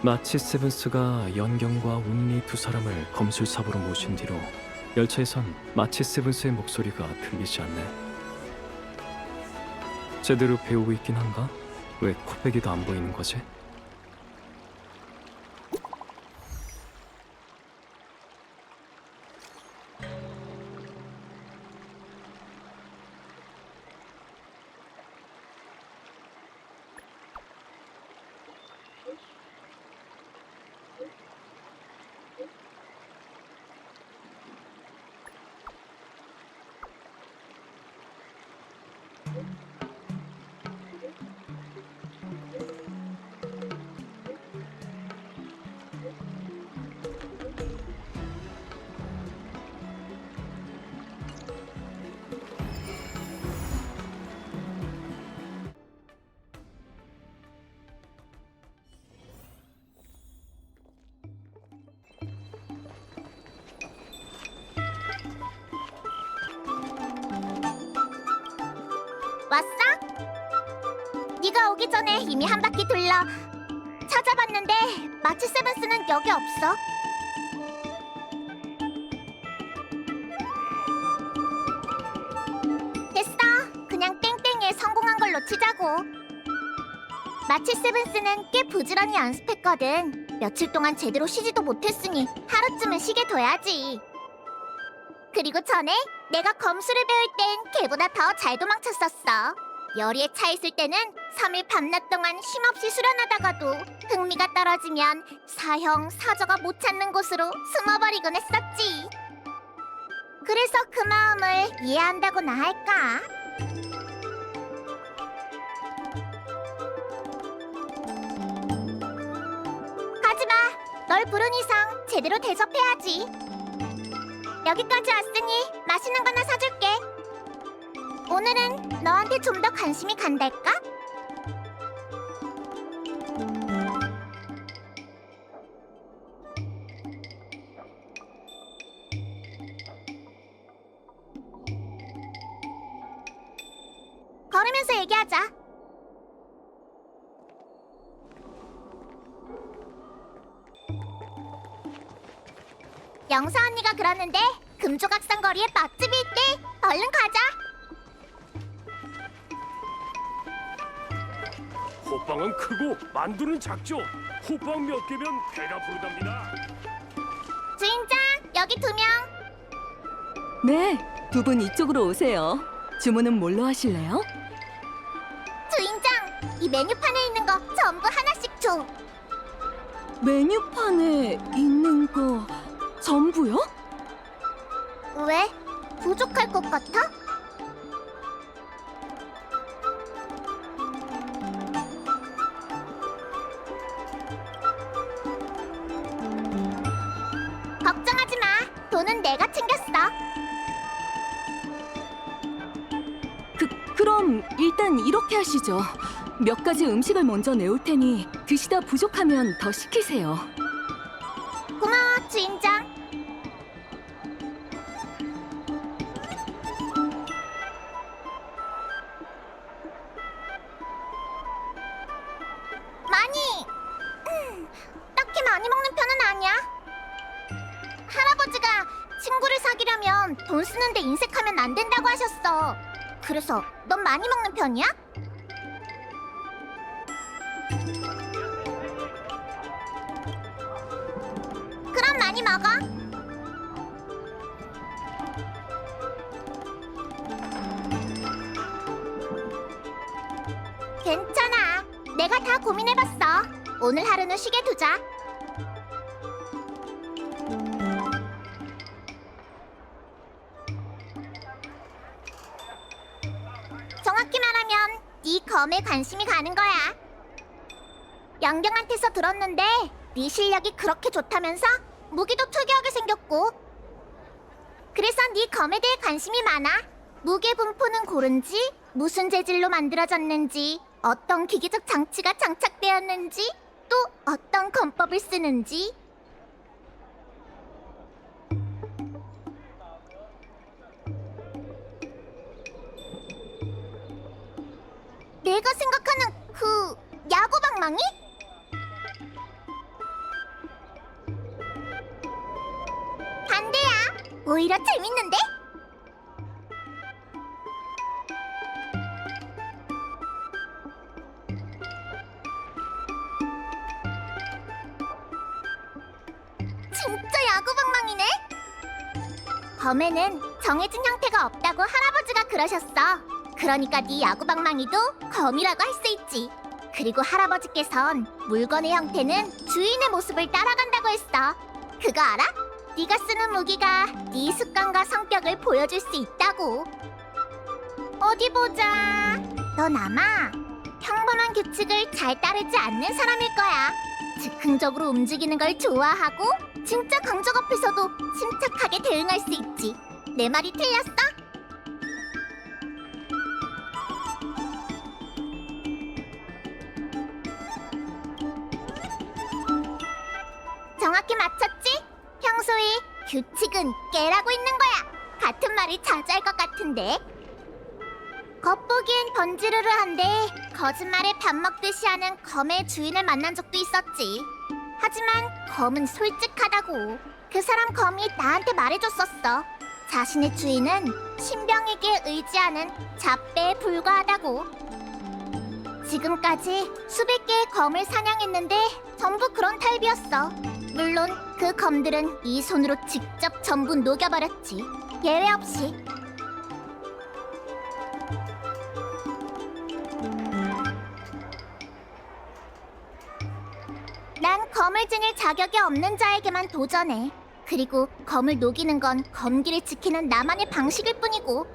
마치 세븐스가 연경과 운리 두 사람을 검술사부로 모신 뒤로 열차에선 마치 세븐스의 목소리가 들리지 않네. 제대로 배우고 있긴 한가? 왜 코빼기도 안 보이는 거지? 왔어? 네가 오기 전에 이미 한 바퀴 둘러 찾아봤는데 마치 세븐스는 여기 없어. 됐어. 그냥 땡땡이에 성공한 걸로 치자고. 마치 세븐스는 꽤 부지런히 연습했거든. 며칠 동안 제대로 쉬지도 못했으니 하루쯤은 쉬게 둬야지. 그리고 전에 내가 검술을 배울 땐 걔보다 더 잘 도망쳤었어. 열의에 차 있을 때는 3일 밤낮 동안 쉼없이 수련하다가도 흥미가 떨어지면 사형, 사저가 못 찾는 곳으로 숨어버리곤 했었지. 그래서 그 마음을 이해한다고나 할까? 가지마. 널 부른 이상 제대로 대접해야지. 여기까지 왔으니 맛있는 거나 사줄게. 오늘은 너한테 좀 더 관심이 간달까? 걸으면서 얘기하자. 영사 언니가 그러는데 금조각상 거리에 맛집이 있대. 얼른 가자. 호빵은 크고 만두는 작죠. 호빵 몇 개면 배가 부르답니다. 주인장, 여기 2명. 네, 두 분 이쪽으로 오세요. 주문은 뭘로 하실래요? 주인장, 이 메뉴판에 있는 거 전부 하나씩 줘. 메뉴판에 있는 거 전부요? 왜? 부족할 것 같아? 걱정하지 마. 돈은 내가 챙겼어. 그럼 일단 이렇게 하시죠. 몇 가지 음식을 먼저 내올 테니 드시다 부족하면 더 시키세요. 고마워, 주인장. 많이. 딱히 많이 먹는 편은 아니야. 할아버지가 친구를 사귀려면 돈 쓰는데 인색하면 안 된다고 하셨어. 그래서 넌 많이 먹는 편이야? 그럼 많이 먹어. 괜찮아. 내가 다 고민해봤어. 오늘 하루는 쉬게 두자. 정확히 말하면 네 검에 관심이 가는 거야. 영경한테서 들었는데 네 실력이 그렇게 좋다면서 무기도 특이하게 생겼고. 그래서 네 검에 대해 관심이 많아. 무게 분포는 고른지, 무슨 재질로 만들어졌는지, 어떤 기계적 장치가 장착되었는지, 또 어떤 검법을 쓰는지. 내가 생각하는 그 야구방망이? 오히려 재밌는데? 진짜 야구방망이네? 검에는 정해진 형태가 없다고 할아버지가 그러셨어. 그러니까 네 야구방망이도 검이라고 할 수 있지. 그리고 할아버지께선 물건의 형태는 주인의 모습을 따라간다고 했어. 그거 알아? 네가 쓰는 무기가 네 습관과 성격을 보여줄 수 있다고. 어디 보자. 넌 아마 평범한 규칙을 잘 따르지 않는 사람일 거야. 즉흥적으로 움직이는 걸 좋아하고 진짜 강적 앞에서도 침착하게 대응할 수 있지. 내 말이 틀렸어? 정확히 맞췄지? 평소에 규칙은 깨라고 있는 거야. 같은 말을 자주 할 것 같은데. 겉보기엔 번지르르한데 거짓말에 밥 먹듯이 하는 검의 주인을 만난 적도 있었지. 하지만 검은 솔직하다고. 그 사람 검이 나한테 말해줬었어. 자신의 주인은 신병에게 의지하는 잡배에 불과하다고. 지금까지 수백 개의 검을 사냥했는데 전부 그런 타입이었어. 물론 그 검들은 이 손으로 직접 전부 녹여버렸지. 예외 없이. 난 검을 지닐 자격이 없는 자에게만 도전해. 그리고 검을 녹이는 건 검기를 지키는 나만의 방식일 뿐이고.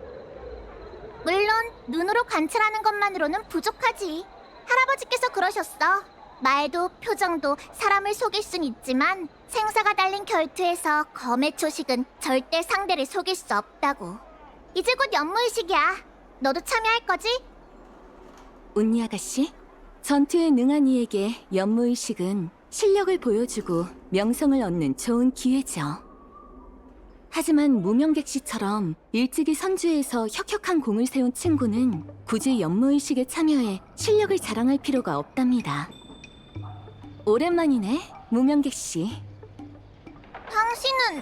물론 눈으로 관찰하는 것만으로는 부족하지. 할아버지께서 그러셨어. 말도 표정도 사람을 속일 순 있지만 생사가 달린 결투에서 검의 초식은 절대 상대를 속일 수 없다고. 이제 곧 연무의식이야. 너도 참여할 거지? 운니 아가씨, 전투에 능한 이에게 연무의식은 실력을 보여주고 명성을 얻는 좋은 기회죠. 하지만 무명객 씨처럼 일찍이 선주에서 혁혁한 공을 세운 친구는 굳이 연무의식에 참여해 실력을 자랑할 필요가 없답니다. 오랜만이네, 무명객 씨. 당신은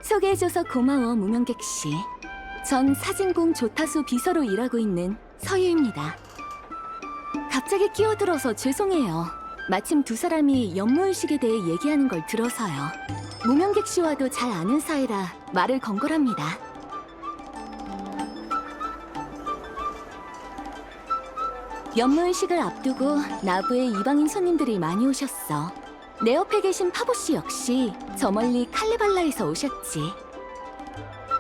소개해줘서 고마워, 무명객 씨. 전 사진공 조타수 비서로 일하고 있는 서유입니다. 갑자기 끼어들어서 죄송해요. 마침 두 사람이 연무의식에 대해 얘기하는 걸 들어서요. 무명객 씨와도 잘 아는 사이라 말을 건 거랍니다. 연무의식을 앞두고 나부에 이방인 손님들이 많이 오셨어. 내 옆에 계신 파보 씨 역시 저 멀리 칼레발라에서 오셨지.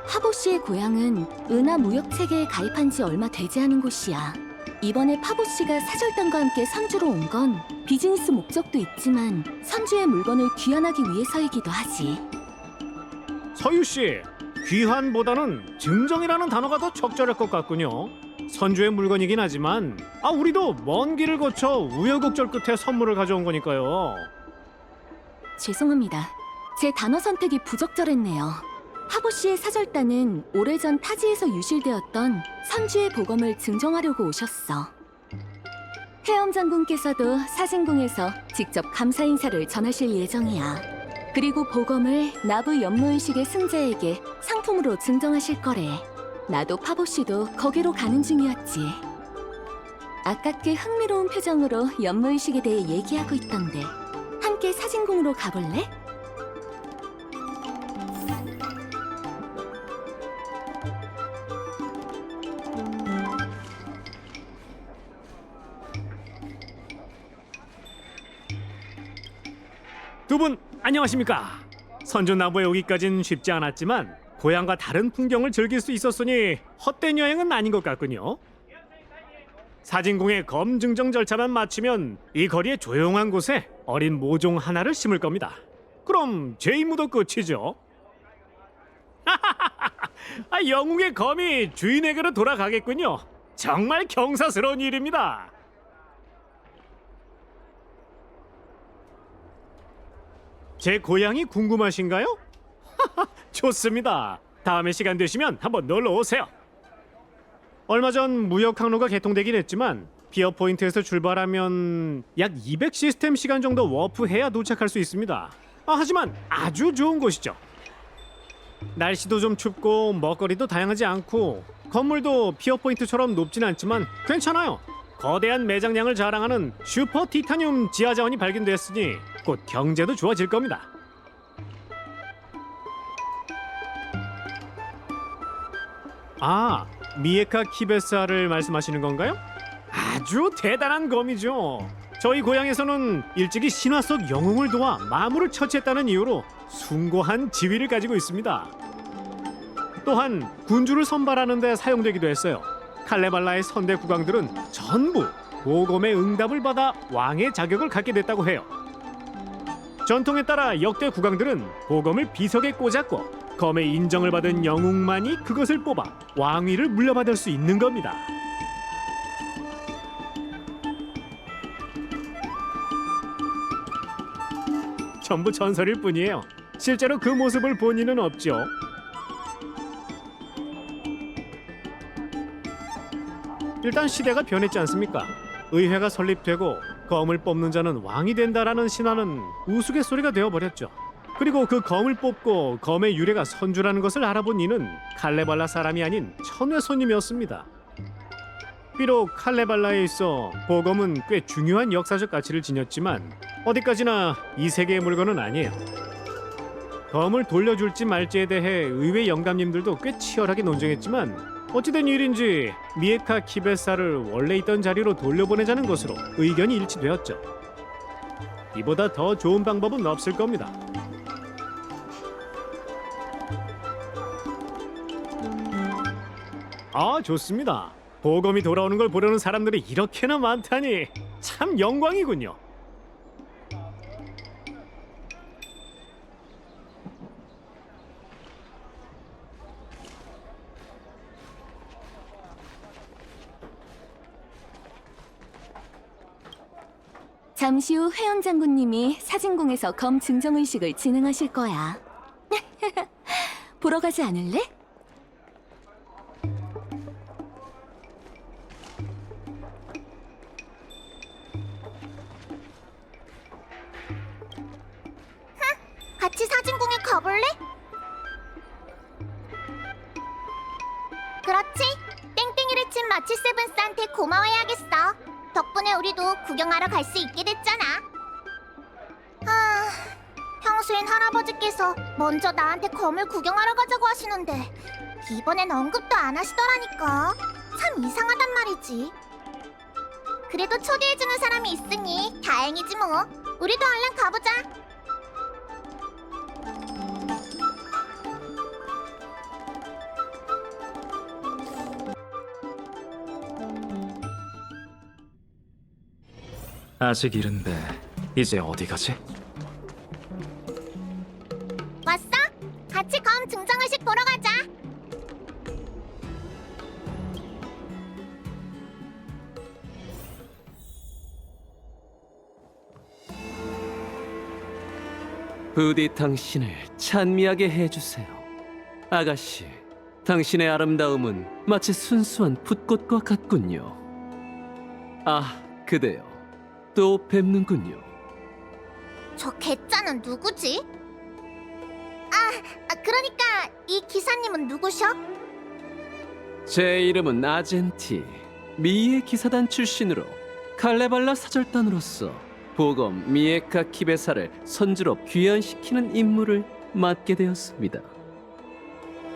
파보 씨의 고향은 은하 무역 체계에 가입한 지 얼마 되지 않은 곳이야. 이번에 파보 씨가 사절단과 함께 선주로 온 건 비즈니스 목적도 있지만 선주의 물건을 귀환하기 위해서이기도 하지. 서유 씨, 귀환보다는 증정이라는 단어가 더 적절할 것 같군요. 선주의 물건이긴 하지만 우리도 먼 길을 거쳐 우여곡절 끝에 선물을 가져온 거니까요. 죄송합니다. 제 단어 선택이 부적절했네요. 파보 씨의 사절단은 오래전 타지에서 유실되었던 선주의 보검을 증정하려고 오셨어. 해엄 장군께서도 사진궁에서 직접 감사 인사를 전하실 예정이야. 그리고 보검을 나부 연무의식의 승자에게 상품으로 증정하실 거래. 나도 파보 씨도 거기로 가는 중이었지. 아깝게 흥미로운 표정으로 연무의식에 대해 얘기하고 있던데 함께 사진궁으로 가볼래? 두 분 안녕하십니까? 선주 나부에 오기까진 쉽지 않았지만 고향과 다른 풍경을 즐길 수 있었으니 헛된 여행은 아닌 것 같군요. 사진궁의 검 증정 절차만 마치면 이 거리의 조용한 곳에 어린 모종 하나를 심을 겁니다. 그럼 제 임무도 끝이죠. 영웅의 검이 주인에게로 돌아가겠군요. 정말 경사스러운 일입니다. 제 고향이 궁금하신가요? 좋습니다. 다음에 시간 되시면 한번 놀러 오세요. 얼마 전 무역 항로가 개통되긴 했지만 피어 포인트에서 출발하면 약 200 시스템 시간 정도 워프해야 도착할 수 있습니다. 하지만 아주 좋은 곳이죠. 날씨도 좀 춥고 먹거리도 다양하지 않고 건물도 피어 포인트처럼 높진 않지만 괜찮아요. 거대한 매장량을 자랑하는 슈퍼 티타늄 지하 자원이 발견됐으니 곧 경제도 좋아질 겁니다. 미에카 키베사를 말씀하시는 건가요? 아주 대단한 검이죠. 저희 고향에서는 일찍이 신화 속 영웅을 도와 마물을 처치했다는 이유로 숭고한 지위를 가지고 있습니다. 또한 군주를 선발하는 데 사용되기도 했어요. 칼레발라의 선대 국왕들은 전부 보검의 응답을 받아 왕의 자격을 갖게 됐다고 해요. 전통에 따라 역대 국왕들은 보검을 비석에 꽂았고 검의 인정을 받은 영웅만이 그것을 뽑아 왕위를 물려받을 수 있는 겁니다. 전부 전설일 뿐이에요. 실제로 그 모습을 본 이는 없죠. 일단 시대가 변했지 않습니까? 의회가 설립되고 검을 뽑는 자는 왕이 된다라는 신화는 우스갯소리가 되어버렸죠. 그리고 그 검을 뽑고 검의 유래가 선주라는 것을 알아본 이는 칼레발라 사람이 아닌 천외 손님이었습니다. 비록 칼레발라에 있어 보검은 꽤 중요한 역사적 가치를 지녔지만 어디까지나 이 세계의 물건은 아니에요. 검을 돌려줄지 말지에 대해 의회 영감님들도 꽤 치열하게 논쟁했지만 어찌된 일인지 미에카 키베사를 원래 있던 자리로 돌려보내자는 것으로 의견이 일치되었죠. 이보다 더 좋은 방법은 없을 겁니다. 좋습니다. 보검이 돌아오는 걸 보려는 사람들이 이렇게나 많다니 참 영광이군요. 잠시 후 회원 장군님이 사진궁에서 검 증정 의식을 진행하실 거야. 보러 가지 않을래? 같이 사진궁에 가볼래? 그렇지. 땡땡이를 친 마치 세븐스한테 고마워해야겠어. 덕분에 우리도 구경하러 갈 수 있게 됐잖아. 평소엔 할아버지께서 먼저 나한테 검을 구경하러 가자고 하시는데 이번엔 언급도 안 하시더라니까. 참 이상하단 말이지. 그래도 초대해주는 사람이 있으니 다행이지 뭐. 우리도 얼른 가보자. 아직 이른데 이제 어디 가지? 왔어? 같이 검 증정의식 보러 가자. 부디 당신을 찬미하게 해주세요. 아가씨, 당신의 아름다움은 마치 순수한 붓꽃과 같군요. 그대요. 또 뵙는군요. 저 개짜는 누구지? 그러니까 이 기사님은 누구셔? 제 이름은 아젠티. 미의 기사단 출신으로 칼레발라 사절단으로서 보검 미에카 키베사를 선주로 귀환시키는 임무를 맡게 되었습니다.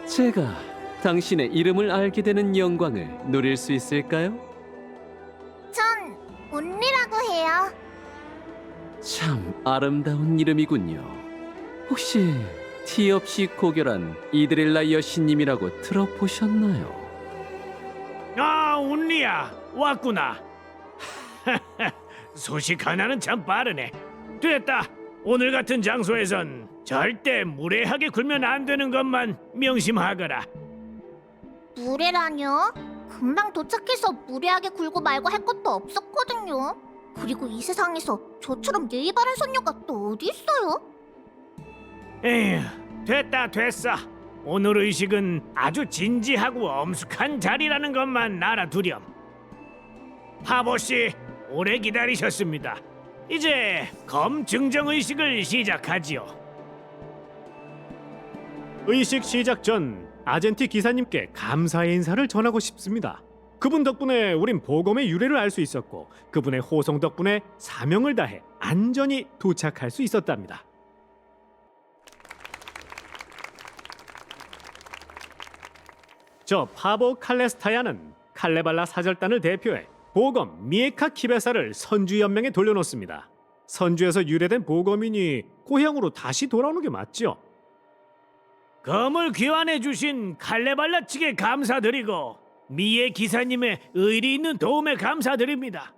제가 당신의 이름을 알게 되는 영광을 누릴 수 있을까요? 전 운리라고 해요. 참 아름다운 이름이군요. 혹시 티 없이 고결한 이드릴라 여신님이라고 들어보셨나요? 운리야 왔구나. 소식 하나는 참 빠르네. 됐다. 오늘 같은 장소에선 절대 무례하게 굴면 안 되는 것만 명심하거라. 무례라뇨? 금방 도착해서 무례하게 굴고 말고 할 것도 없었거든요. 그리고 이 세상에서 저처럼 예의 바른 손녀가 또 어디 있어요? 에휴, 됐어. 오늘 의식은 아주 진지하고 엄숙한 자리라는 것만 알아두렴. 하보 씨, 오래 기다리셨습니다. 이제 검 증정 의식을 시작하지요. 의식 시작 전 아젠티 기사님께 감사의 인사를 전하고 싶습니다. 그분 덕분에 우린 보검의 유래를 알 수 있었고 그분의 호송 덕분에 사명을 다해 안전히 도착할 수 있었답니다. 저 파보 칼레스타야는 칼레발라 사절단을 대표해 보검 미에카 키베사를 선주 연맹에 돌려놓습니다. 선주에서 유래된 보검이니 고향으로 다시 돌아오는 게 맞죠? 검을 귀환해 주신 칼레발라 측에 감사드리고 미에 기사님의 의리 있는 도움에 감사드립니다.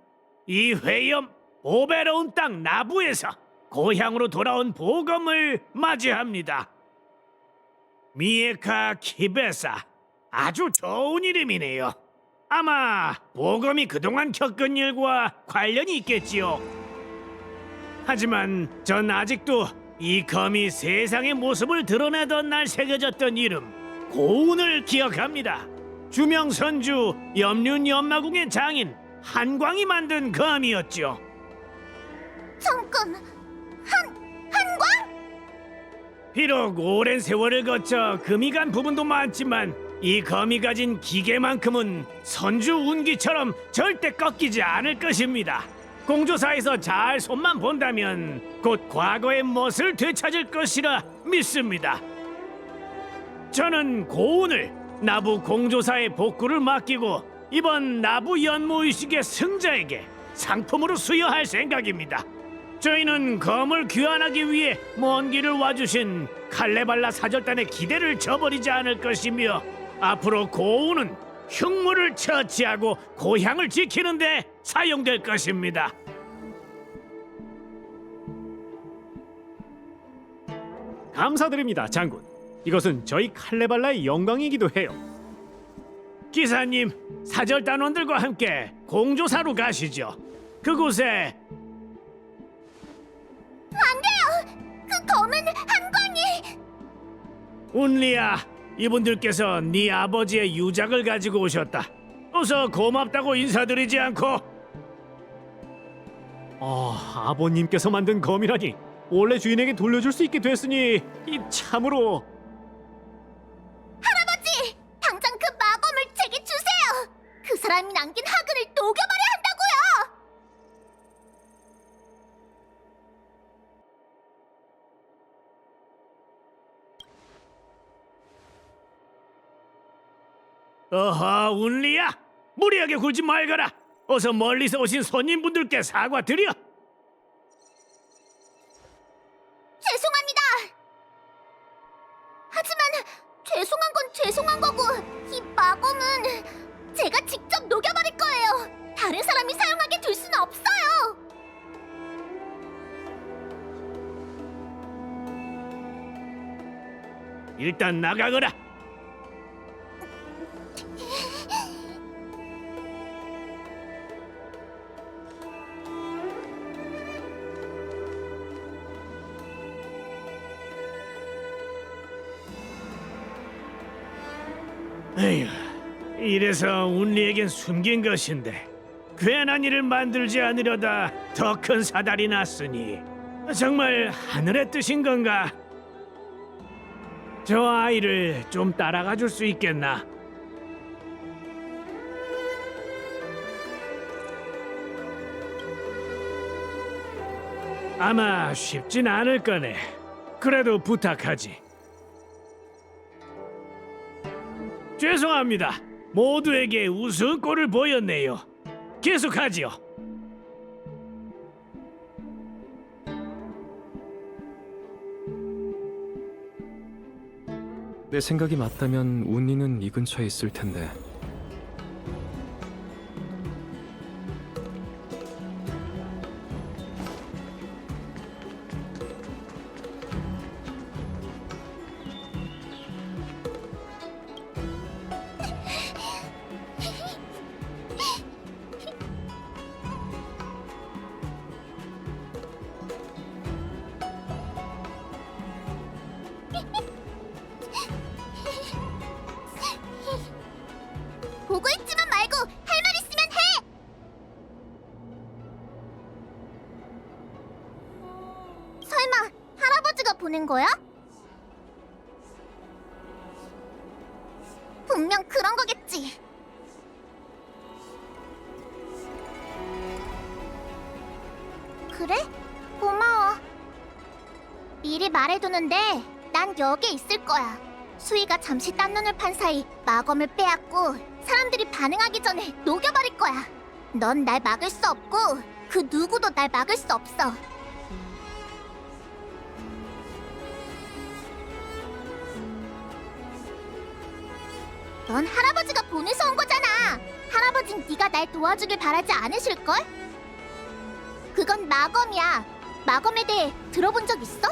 이 회염 보배로운 땅 나부에서 고향으로 돌아온 보검을 맞이합니다. 미에카 키베사, 아주 좋은 이름이네요. 아마 보검이 그동안 겪은 일과 관련이 있겠지요. 하지만 전 아직도 이 검이 세상의 모습을 드러내던 날 새겨졌던 이름 고운을 기억합니다. 주명선주 염륜연마궁의 장인 한광이 만든 검이었죠. 잠깐, 한광? 비록 오랜 세월을 거쳐 금이 간 부분도 많지만 이 검이 가진 기계만큼은 선주 운기처럼 절대 꺾이지 않을 것입니다. 공조사에서 잘 손만 본다면 곧 과거의 멋을 되찾을 것이라 믿습니다. 저는 고운을 나부 공조사의 복구를 맡기고 이번 나부 연무의식의 승자에게 상품으로 수여할 생각입니다. 저희는 검을 귀환하기 위해 먼 길을 와주신 칼레발라 사절단의 기대를 저버리지 않을 것이며 앞으로 고운은 흉물을 처치하고 고향을 지키는 데 사용될 것입니다. 감사드립니다, 장군. 이것은 저희 칼레발라의 영광이기도 해요. 기사님, 사절단원들과 함께 공조사로 가시죠. 그곳에 안 돼요! 그 검은 한광이! 운리야, 이분들께서 네 아버지의 유작을 가지고 오셨다. 어서 고맙다고 인사드리지 않고. 아버님께서 만든 검이라니 원래 주인에게 돌려줄 수 있게 됐으니 이 참으로. 할아버지! 당장 그 마검을 제게 주세요! 그 사람이 남긴 학은을 녹여버려야 한다고요! 어허, 운리야, 무리하게 굴지 말거라. 어서 멀리서 오신 손님분들께 사과드려. 죄송합니다! 하지만 죄송한 건 죄송한 거고 이 마검은 제가 직접 녹여버릴 거예요! 다른 사람이 사용하게 둘 수는 없어요! 일단 나가거라. 에휴, 이래서 운리에겐 숨긴 것인데 괜한 일을 만들지 않으려다 더 큰 사달이 났으니 정말 하늘의 뜻인 건가? 저 아이를 좀 따라가 줄 수 있겠나? 아마 쉽진 않을 거네. 그래도 부탁하지. 죄송합니다. 모두에게 우스운 꼴을 보였네요. 계속하지요. 내 생각이 맞다면 운니는 이 근처에 있을 텐데. 보고 있지만 말고 할 말 있으면 해! 말하는 거야? 분명 그런 거겠지. 그래? 고마워. 미리 말해두는데 난 여기에 있을 거야. 수희가 잠시 딴 눈을 판 사이 마검을 빼앗고 사람들이 반응하기 전에 녹여버릴 거야. 넌 날 막을 수 없고 그 누구도 날 막을 수 없어. 넌 할아버지가 보내서 온 거잖아. 할아버진 네가 날 도와주길 바라지 않으실걸? 그건 마검이야. 마검에 대해 들어본 적 있어?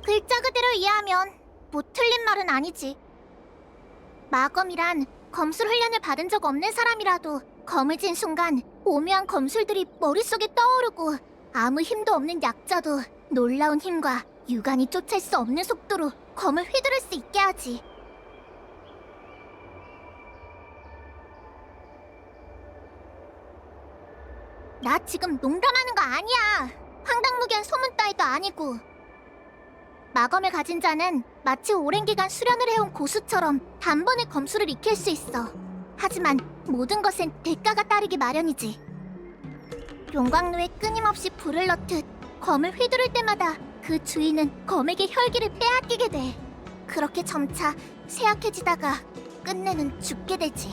글자 그대로 이해하면 뭐 틀린 말은 아니지. 마검이란 검술 훈련을 받은 적 없는 사람이라도 검을 쥔 순간 오묘한 검술들이 머릿속에 떠오르고 아무 힘도 없는 약자도 놀라운 힘과 유간이 쫓을 수 없는 속도로 검을 휘두를 수 있게 하지. 나 지금 농담하는 거 아니야. 황당무계한 소문 따위도 아니고. 마검을 가진 자는 마치 오랜 기간 수련을 해온 고수처럼 단번에 검술을 익힐 수 있어. 하지만 모든 것엔 대가가 따르기 마련이지. 용광로에 끊임없이 불을 넣듯 검을 휘두를 때마다 그 주인은 검에게 혈기를 빼앗기게 돼. 그렇게 점차 쇠약해지다가 끝내는 죽게 되지.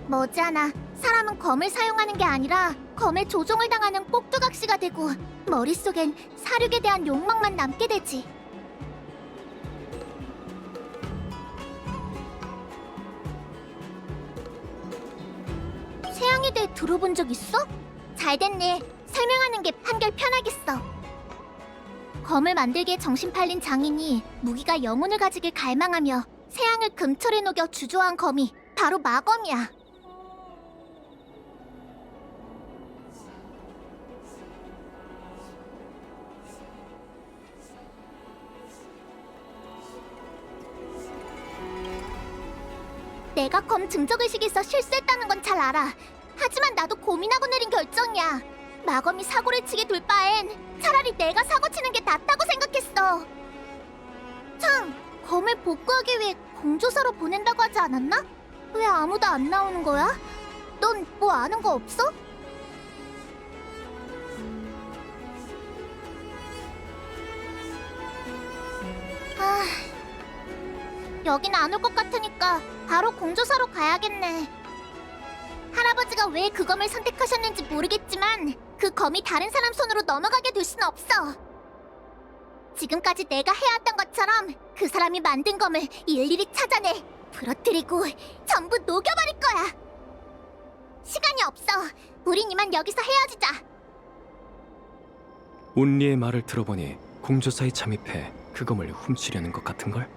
머지않아 사람은 검을 사용하는 게 아니라 검에 조종을 당하는 꼭두각시가 되고 머릿속엔 사륙에 대한 욕망만 남게 되지. 쇠양에 대해 들어본 적 있어? 잘됐네. 설명하는 게 한결 편하겠어. 검을 만들기에 정신 팔린 장인이 무기가 영혼을 가지길 갈망하며 쇠양을 금철에 녹여 주조한 검이 바로 마검이야. 내가 검 증적의식에서 실수했다는 건 잘 알아. 하지만 나도 고민하고 내린 결정이야. 마검이 사고를 치게 둘 바엔 차라리 내가 사고 치는 게 낫다고 생각했어. 참, 검을 복구하기 위해 공조사로 보낸다고 하지 않았나? 왜 아무도 안 나오는 거야? 넌 뭐 아는 거 없어? 아, 여긴 안 올 것 같으니까 바로 공조사로 가야겠네. 할아버지가 왜 그 검을 선택하셨는지 모르겠지만 그 검이 다른 사람 손으로 넘어가게 둘 순 없어. 지금까지 내가 해왔던 것처럼 그 사람이 만든 검을 일일이 찾아내 부러뜨리고 전부 녹여버릴 거야. 시간이 없어. 우린 이만 여기서 헤어지자. 운리의 말을 들어보니 공조사에 잠입해 그 검을 훔치려는 것 같은걸?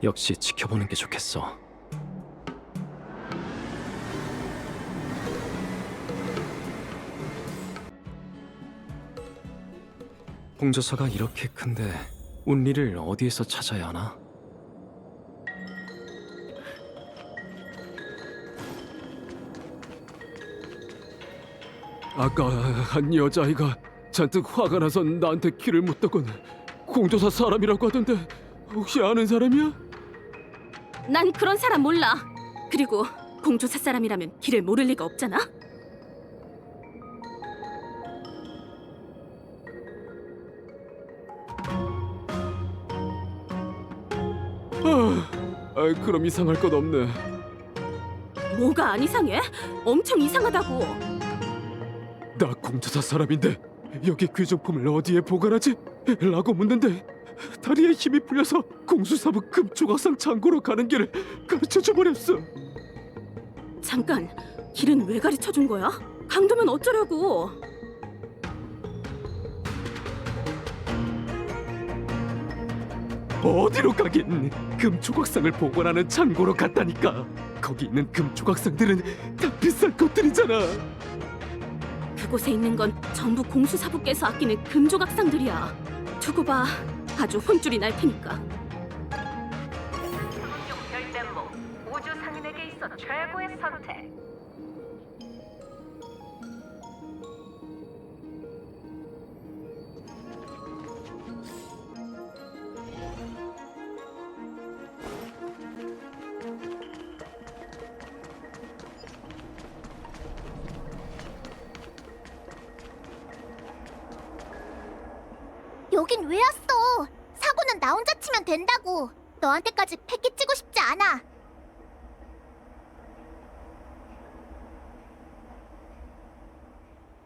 역시 지켜보는 게 좋겠어. 공조사가 이렇게 큰데 운리를 어디에서 찾아야 하나? 아까 한 여자아이가 잔뜩 화가 나서 나한테 길을 묻더군. 공조사 사람이라고 하던데 혹시 아는 사람이야? 난 그런 사람 몰라. 그리고 공조사 사람이라면 길을 모를 리가 없잖아. 그럼 이상할 것 없네. 뭐가 안 이상해? 엄청 이상하다고. 나 공조사 사람인데 여기 귀중품을 어디에 보관하지? 라고 묻는데 다리에 힘이 풀려서 공수사부 금조각상 창고로 가는 길을 가르쳐줘 버렸어. 잠깐, 길은 왜 가르쳐 준 거야? 강도면 어쩌려고? 어디로 가긴? 금조각상을 보관하는 창고로 갔다니까. 거기 있는 금조각상들은 다 비싼 것들이잖아. 그곳에 있는 건 전부 공수사부께서 아끼는 금조각상들이야. 두고 봐. 아주 혼쭐이 날 테니까. 성룡 별대모 우주 상인에게 있어 최고의 선택. 여긴 왜 왔어? 사고는 나 혼자 치면 된다고. 너한테까지 패기 찌고 싶지 않아.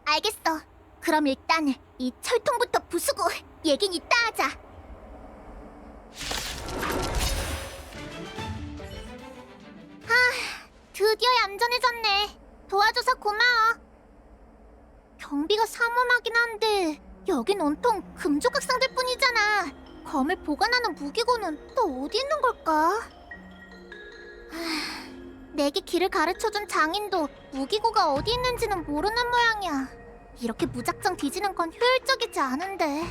알겠어. 그럼 일단 이 철통부터 부수고 얘긴 이따 하자. 드디어 얌전해졌네. 도와줘서 고마워. 경비가 삼엄하긴 한데 여긴 온통 금조각상들 뿐이잖아. 검을 보관하는 무기고는 또 어디 있는 걸까? 내게 길을 가르쳐준 장인도 무기고가 어디 있는지는 모르는 모양이야. 이렇게 무작정 뒤지는 건 효율적이지 않은데.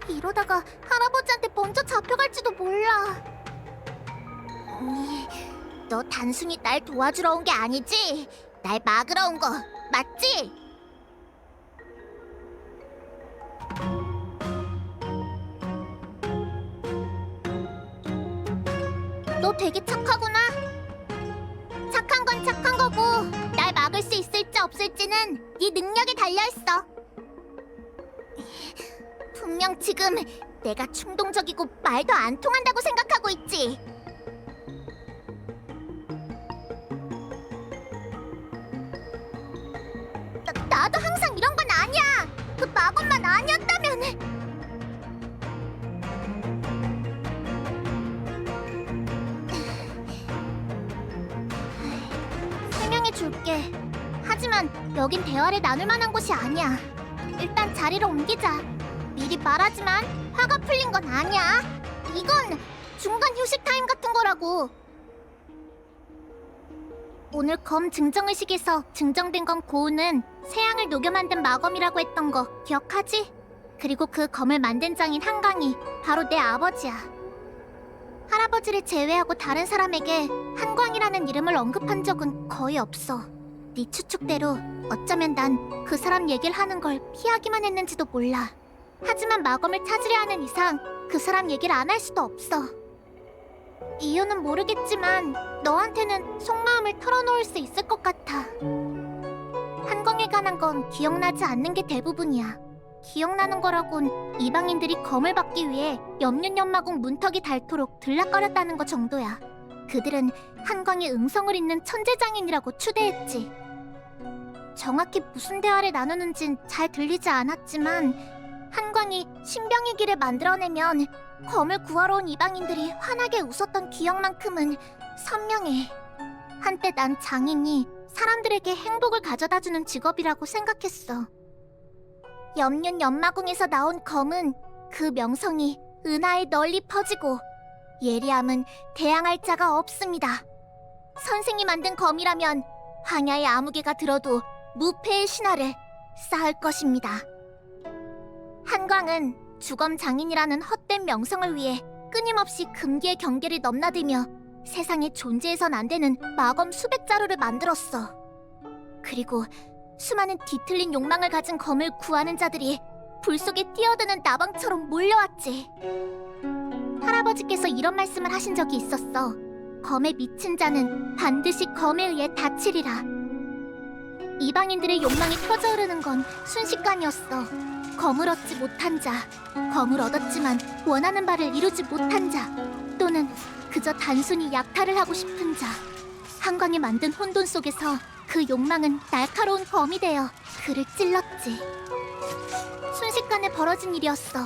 이러다가 할아버지한테 먼저 잡혀갈지도 몰라. 너 단순히 날 도와주러 온 게 아니지? 날 막으러 온 거 맞지? 너 되게 착하구나. 착한 건 착한 거고 날 막을 수 있을지 없을지는 네 능력에 달려있어. 분명 지금 내가 충동적이고 말도 안 통한다고 생각하고 있지. 나도 항상 이런 건 아니야. 그 마법만 아니었다면. 설명해 줄게. 하지만 여긴 대화를 나눌 만한 곳이 아니야. 일단 자리를 옮기자. 미리 말하지만 화가 풀린 건 아니야. 이건 중간 휴식 타임 같은 거라고. 오늘 검 증정의식에서 증정된 건 고우는 새양을 녹여 만든 마검이라고 했던 거 기억하지? 그리고 그 검을 만든 장인 한강이 바로 내 아버지야. 할아버지를 제외하고 다른 사람에게 한광이라는 이름을 언급한 적은 거의 없어. 네 추측대로 어쩌면 난 그 사람 얘기를 하는 걸 피하기만 했는지도 몰라. 하지만 마검을 찾으려 하는 이상 그 사람 얘기를 안 할 수도 없어. 이유는 모르겠지만 너한테는 속마음을 털어놓을 수 있을 것 같아. 한광에 관한 건 기억나지 않는 게 대부분이야. 기억나는 거라곤 이방인들이 검을 받기 위해 염륜연마궁 문턱이 닳도록 들락거렸다는 거 정도야. 그들은 한광이 음성을 잇는 천재장인이라고 추대했지. 정확히 무슨 대화를 나누는진 잘 들리지 않았지만 한광이 신병의 길을 만들어내면 검을 구하러 온 이방인들이 환하게 웃었던 기억만큼은 선명해. 한때 난 장인이 사람들에게 행복을 가져다주는 직업이라고 생각했어. 염륜연마궁에서 나온 검은 그 명성이 은하에 널리 퍼지고 예리함은 대항할 자가 없습니다. 선생이 만든 검이라면 황야의 아무개가 들어도 무패의 신화를 쌓을 것입니다. 한광은 주검 장인이라는 헛된 명성을 위해 끊임없이 금기의 경계를 넘나들며 세상에 존재해선 안 되는 마검 수백 자루를 만들었어. 그리고 수많은 뒤틀린 욕망을 가진 검을 구하는 자들이 불 속에 뛰어드는 나방처럼 몰려왔지. 할아버지께서 이런 말씀을 하신 적이 있었어. 검에 미친 자는 반드시 검에 의해 다치리라. 이방인들의 욕망이 터져 흐르는 건 순식간이었어. 검을 얻지 못한 자, 검을 얻었지만 원하는 바를 이루지 못한 자, 또는 그저 단순히 약탈을 하고 싶은 자. 한광이 만든 혼돈 속에서 그 욕망은 날카로운 검이 되어 그를 찔렀지. 순식간에 벌어진 일이었어.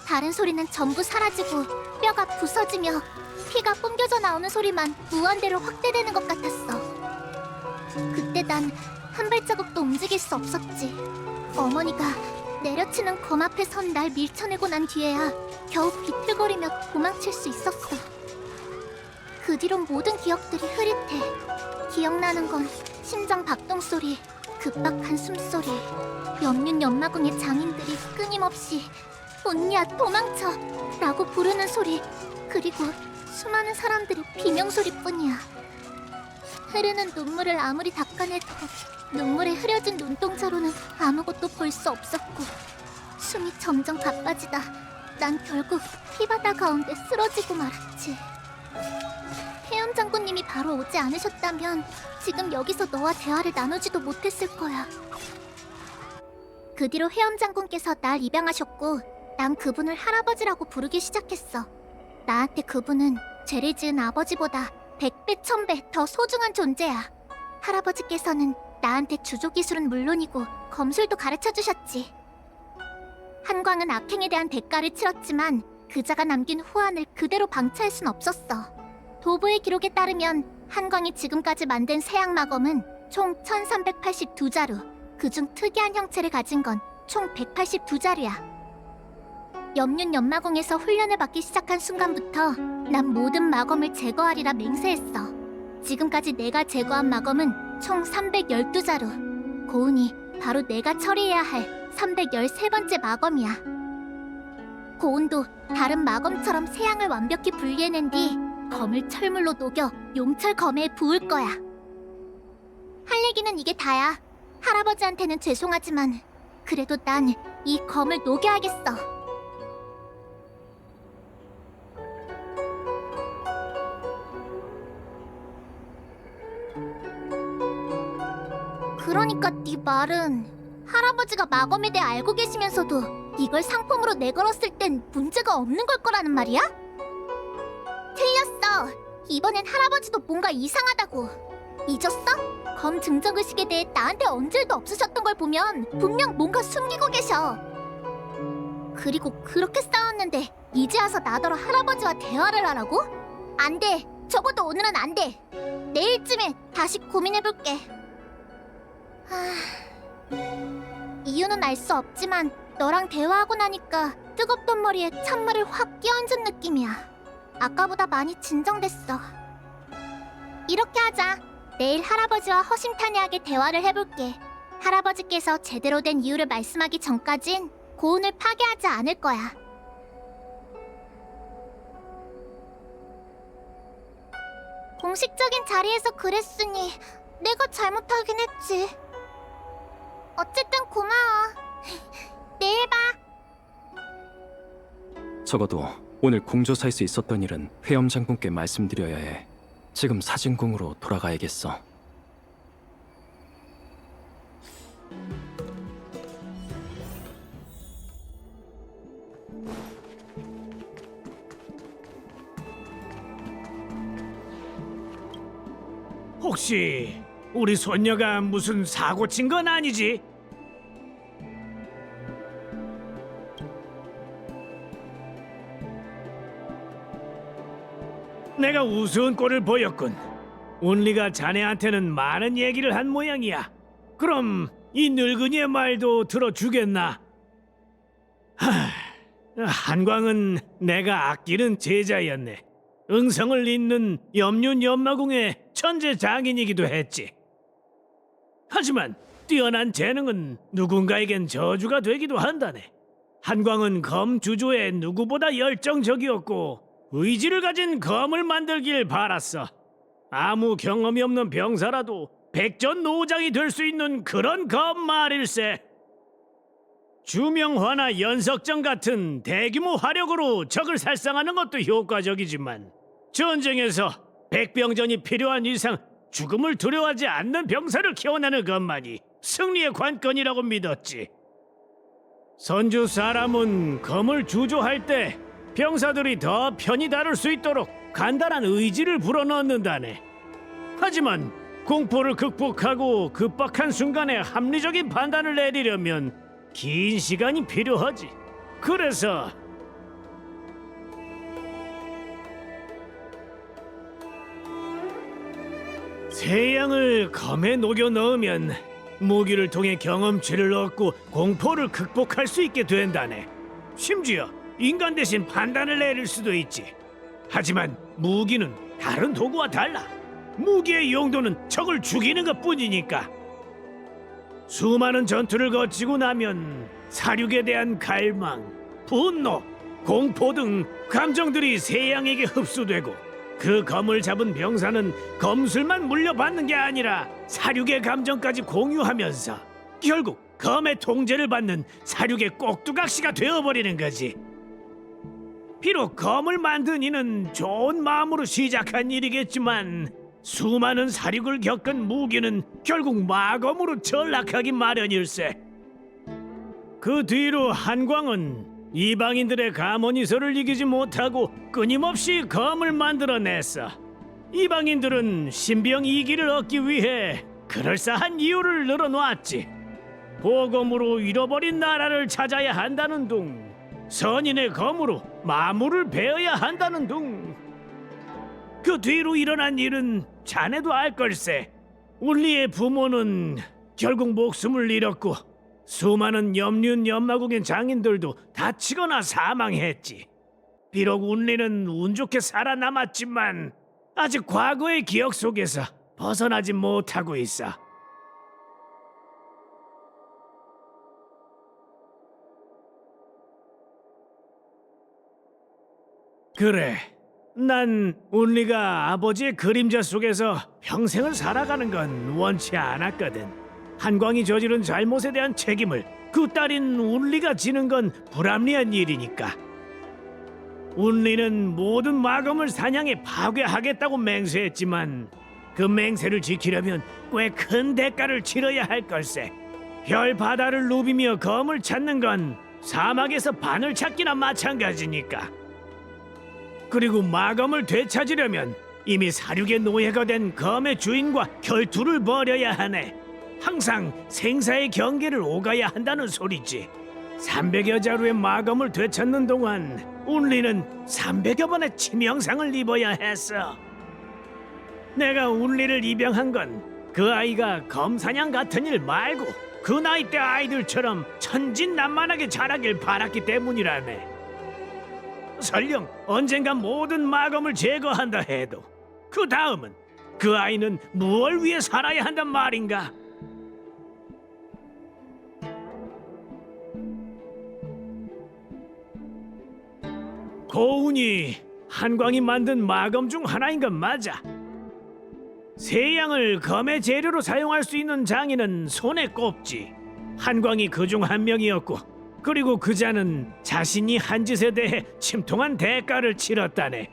다른 소리는 전부 사라지고 뼈가 부서지며 피가 뿜겨져 나오는 소리만 무한대로 확대되는 것 같았어. 그때 난 한 발자국도 움직일 수 없었지. 어머니가 내려치는 검 앞에 선 날 밀쳐내고 난 뒤에야 겨우 비틀거리며 도망칠 수 있었어. 그 뒤론 모든 기억들이 흐릿해. 기억나는 건 심장 박동 소리, 급박한 숨소리, 염륜연마궁의 장인들이 끊임없이 언니야 도망쳐! 라고 부르는 소리, 그리고 수많은 사람들의 비명소리뿐이야. 흐르는 눈물을 아무리 닦아내도 눈물에 흐려진 눈동자로는 아무것도 볼 수 없었고, 숨이 점점 가빠지다 난 결국 피바다 가운데 쓰러지고 말았지. 태연 장군님이 바로 오지 않으셨다면 지금 여기서 너와 대화를 나누지도 못했을 거야. 그 뒤로 해엄 장군께서 날 입양하셨고 난 그분을 할아버지라고 부르기 시작했어. 나한테 그분은 죄를 지은 아버지보다 100배, 1000배 더 소중한 존재야. 할아버지께서는 나한테 주조 기술은 물론이고 검술도 가르쳐 주셨지. 한광은 악행에 대한 대가를 치렀지만 그자가 남긴 후환을 그대로 방치할 순 없었어. 도부의 기록에 따르면 한광이 지금까지 만든 세약 마검은 총 1382자루, 그중 특이한 형체를 가진 건 총 182자루야. 염륜 연마공에서 훈련을 받기 시작한 순간부터 난 모든 마검을 제거하리라 맹세했어. 지금까지 내가 제거한 마검은 총 312자루. 고운이 바로 내가 처리해야 할 313번째 마검이야. 고운도 다른 마검처럼 세양을 완벽히 분리해낸 뒤 검을 철물로 녹여 용철 검에 부을 거야. 할 얘기는 이게 다야. 할아버지한테는 죄송하지만 그래도 난 이 검을 녹여야겠어. 그러니까 네 말은 할아버지가 마검에 대해 알고 계시면서도 이걸 상품으로 내걸었을 땐 문제가 없는 걸 거라는 말이야? 틀렸어. 이번엔 할아버지도 뭔가 이상하다고. 잊었어? 검 증정의식에 대해 나한테 언질도 없으셨던 걸 보면 분명 뭔가 숨기고 계셔. 그리고 그렇게 싸웠는데 이제 와서 나더러 할아버지와 대화를 하라고? 안 돼. 적어도 오늘은 안 돼. 내일쯤에 다시 고민해볼게. 이유는 알 수 없지만 너랑 대화하고 나니까 뜨겁던 머리에 찬물을 확 끼얹은 느낌이야. 아까보다 많이 진정됐어. 이렇게 하자. 내일 할아버지와 허심탄회하게 대화를 해볼게. 할아버지께서 제대로 된 이유를 말씀하기 전까진 고운을 파괴하지 않을 거야. 공식적인 자리에서 그랬으니 내가 잘못하긴 했지. 어쨌든 고마워. 내일 봐. 적어도 오늘 공조사에서 있었던 일은 회엄 장군께 말씀드려야 해. 지금 사진궁으로 돌아가야겠어. 혹시 우리 손녀가 무슨 사고 친 건 아니지? 내가 우스운 꼴을 보였군. 온리가 자네한테는 많은 얘기를 한 모양이야. 그럼 이 늙은이의 말도 들어주겠나? 한광은 내가 아끼는 제자였네. 응성을 잇는 염륜 연마궁의 천재 장인이기도 했지. 하지만 뛰어난 재능은 누군가에겐 저주가 되기도 한다네. 한광은 검 주조에 누구보다 열정적이었고 의지를 가진 검을 만들길 바랐어. 아무 경험이 없는 병사라도 백전노장이 될 수 있는 그런 검 말일세. 주명화나 연석정 같은 대규모 화력으로 적을 살상하는 것도 효과적이지만 전쟁에서 백병전이 필요한 이상 죽음을 두려워하지 않는 병사를 키워내는 것만이 승리의 관건이라고 믿었지. 선주 사람은 검을 주조할 때 병사들이 더 편히 다룰 수 있도록 간단한 의지를 불어넣는다네. 하지만 공포를 극복하고 급박한 순간에 합리적인 판단을 내리려면 긴 시간이 필요하지. 그래서 세양을 검에 녹여 넣으면 무기를 통해 경험치를 얻고 공포를 극복할 수 있게 된다네. 심지어 인간 대신 판단을 내릴 수도 있지. 하지만 무기는 다른 도구와 달라. 무기의 용도는 적을 죽이는 것뿐이니까. 수많은 전투를 거치고 나면 사륙에 대한 갈망, 분노, 공포 등 감정들이 세양에게 흡수되고 그 검을 잡은 병사는 검술만 물려받는 게 아니라 사륙의 감정까지 공유하면서 결국 검의 통제를 받는 사륙의 꼭두각시가 되어버리는 거지. 비록 검을 만든 이는 좋은 마음으로 시작한 일이겠지만 수많은 사륙을 겪은 무기는 결국 마검으로 전락하기 마련일세. 그 뒤로 한광은 이방인들의 가모니서를 이기지 못하고 끊임없이 검을 만들어냈어. 이방인들은 신비형 이기를 얻기 위해 그럴싸한 이유를 늘어놓았지. 보검으로 잃어버린 나라를 찾아야 한다는 둥, 선인의 검으로 마물을 베어야 한다는 둥. 그 뒤로 일어난 일은 자네도 알 걸세. 울리의 부모는 결국 목숨을 잃었고 수많은 염륜 연마국인 장인들도 다치거나 사망했지. 비록 울리는 운 좋게 살아남았지만 아직 과거의 기억 속에서 벗어나지 못하고 있어. 그래, 난 운리가 아버지의 그림자 속에서 평생을 살아가는 건 원치 않았거든. 한광이 저지른 잘못에 대한 책임을 그 딸인 운리가 지는 건 불합리한 일이니까. 운리는 모든 마검을 사냥해 파괴하겠다고 맹세했지만 그 맹세를 지키려면 꽤 큰 대가를 치러야 할 걸세. 별 바다를 누비며 검을 찾는 건 사막에서 바늘 찾기나 마찬가지니까. 그리고 마검을 되찾으려면 이미 사륙의 노예가 된 검의 주인과 결투를 벌여야 하네. 항상 생사의 경계를 오가야 한다는 소리지. 300여 자루의 마검을 되찾는 동안 운리는 300여 번의 치명상을 입어야 했어. 내가 운리를 입양한 건 그 아이가 검사냥 같은 일 말고 그 나이 때 아이들처럼 천진난만하게 자라길 바랐기 때문이라네. 설령 언젠가 모든 마검을 제거한다 해도 그 다음은 그 아이는 무엇을 위해 살아야 한단 말인가? 고운이 한광이 만든 마검 중 하나인 건 맞아. 새 양을 검의 재료로 사용할 수 있는 장인은 손에 꼽지. 한광이 그 중 한 명이었고, 그리고 그 자는 자신이 한 짓에 대해 침통한 대가를 치렀다네.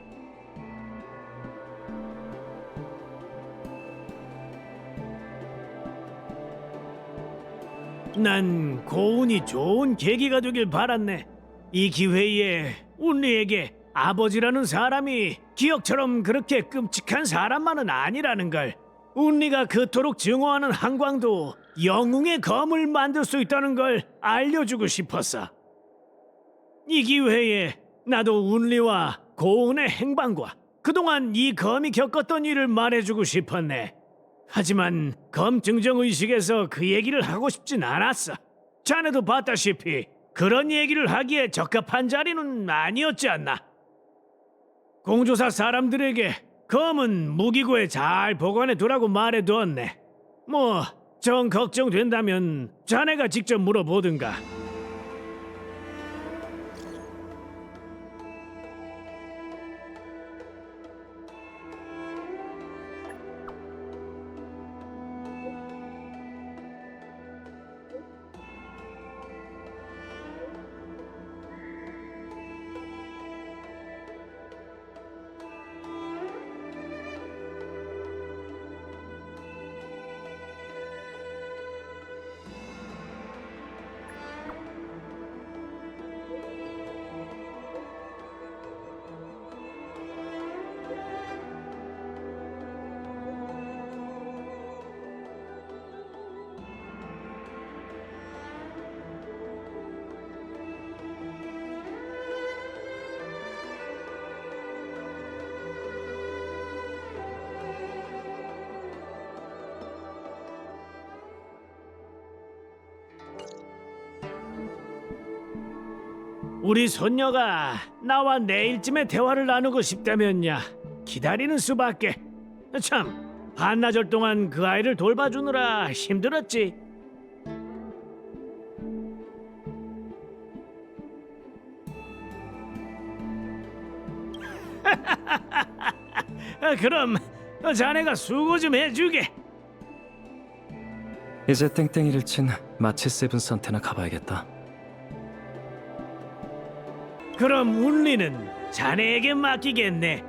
난 고운이 좋은 계기가 되길 바랐네. 이 기회에 운리에게 아버지라는 사람이 기억처럼 그렇게 끔찍한 사람만은 아니라는 걸, 운리가 그토록 증오하는 한광도 영웅의 검을 만들 수 있다는 걸 알려주고 싶었어. 이 기회에 나도 운리와 고운의 행방과 그동안 이 검이 겪었던 일을 말해주고 싶었네. 하지만 검 증정 의식에서 그 얘기를 하고 싶진 않았어. 자네도 봤다시피 그런 얘기를 하기에 적합한 자리는 아니었지 않나. 공조사 사람들에게 검은 무기고에 잘 보관해 두라고 말해두었네. 뭐 정 걱정된다면 자네가 직접 물어보든가. 우리 손녀가 나와 내일쯤에 대화를 나누고 싶다면야 기다리는 수밖에. 참, 반나절 동안 그 아이를 돌봐주느라 힘들었지. 그럼 자네가 수고 좀 해주게. 이제 땡땡이를 친 마치 세븐스한테나 가봐야겠다. 그럼 운리는 자네에게 맡기겠네.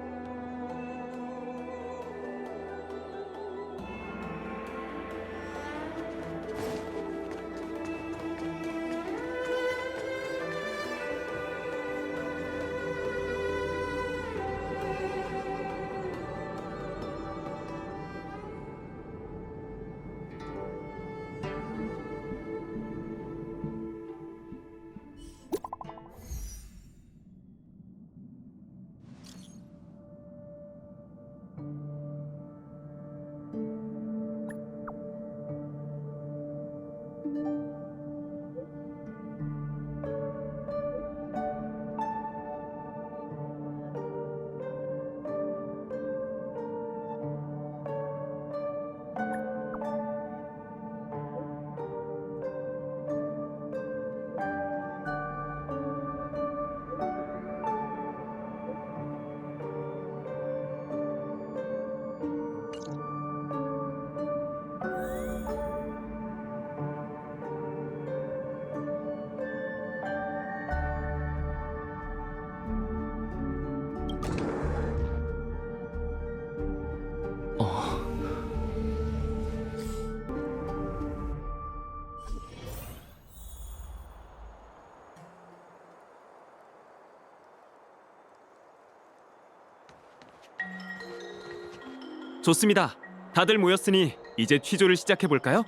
좋습니다. 다들 모였으니 이제 취조를 시작해 볼까요?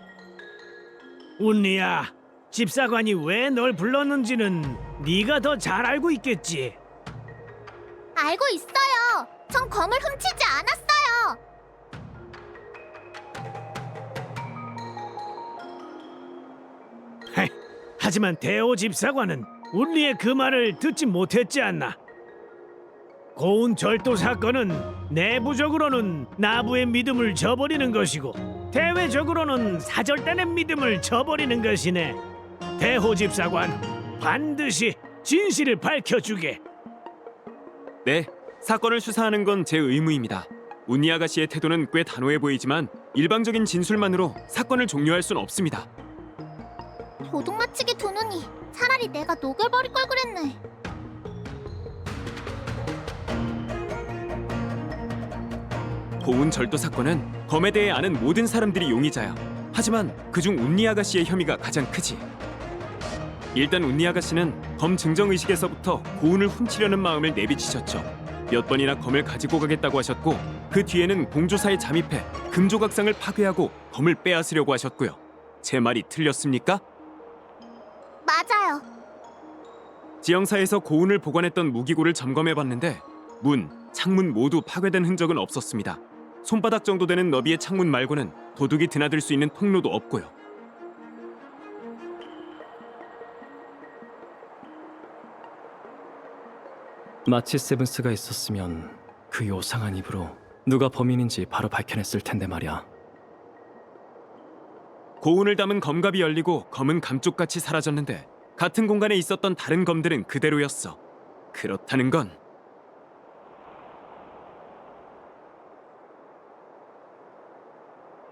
운리야, 집사관이 왜 널 불렀는지는 네가 더 잘 알고 있겠지. 알고 있어요. 전 검을 훔치지 않았어요. 하지만 대호 집사관은 운리의 그 말을 듣지 못했지 않나. 고운 절도 사건은 내부적으로는 나부의 믿음을 저버리는 것이고 대외적으로는 사절단의 믿음을 저버리는 것이네. 대호 집사관, 반드시 진실을 밝혀주게. 네, 사건을 수사하는 건 제 의무입니다. 운니 아가씨의 태도는 꽤 단호해 보이지만 일방적인 진술만으로 사건을 종료할 순 없습니다. 도둑 맞히게 두느니 차라리 내가 녹여버릴 걸 그랬네. 고운 절도 사건은 검에 대해 아는 모든 사람들이 용의자야. 하지만 그중 운니 아가씨의 혐의가 가장 크지. 일단 운니 아가씨는 검 증정 의식에서부터 고운을 훔치려는 마음을 내비치셨죠. 몇 번이나 검을 가지고 가겠다고 하셨고 그 뒤에는 공조사에 잠입해 금조각상을 파괴하고 검을 빼앗으려고 하셨고요. 제 말이 틀렸습니까? 맞아요. 지형사에서 고운을 보관했던 무기고를 점검해봤는데 문, 창문 모두 파괴된 흔적은 없었습니다. 손바닥 정도 되는 너비의 창문 말고는 도둑이 드나들 수 있는 통로도 없고요. 마치 세븐스가 있었으면 그 요상한 입으로 누가 범인인지 바로 밝혀냈을 텐데 말이야. 고운을 담은 검갑이 열리고 검은 감쪽같이 사라졌는데 같은 공간에 있었던 다른 검들은 그대로였어. 그렇다는 건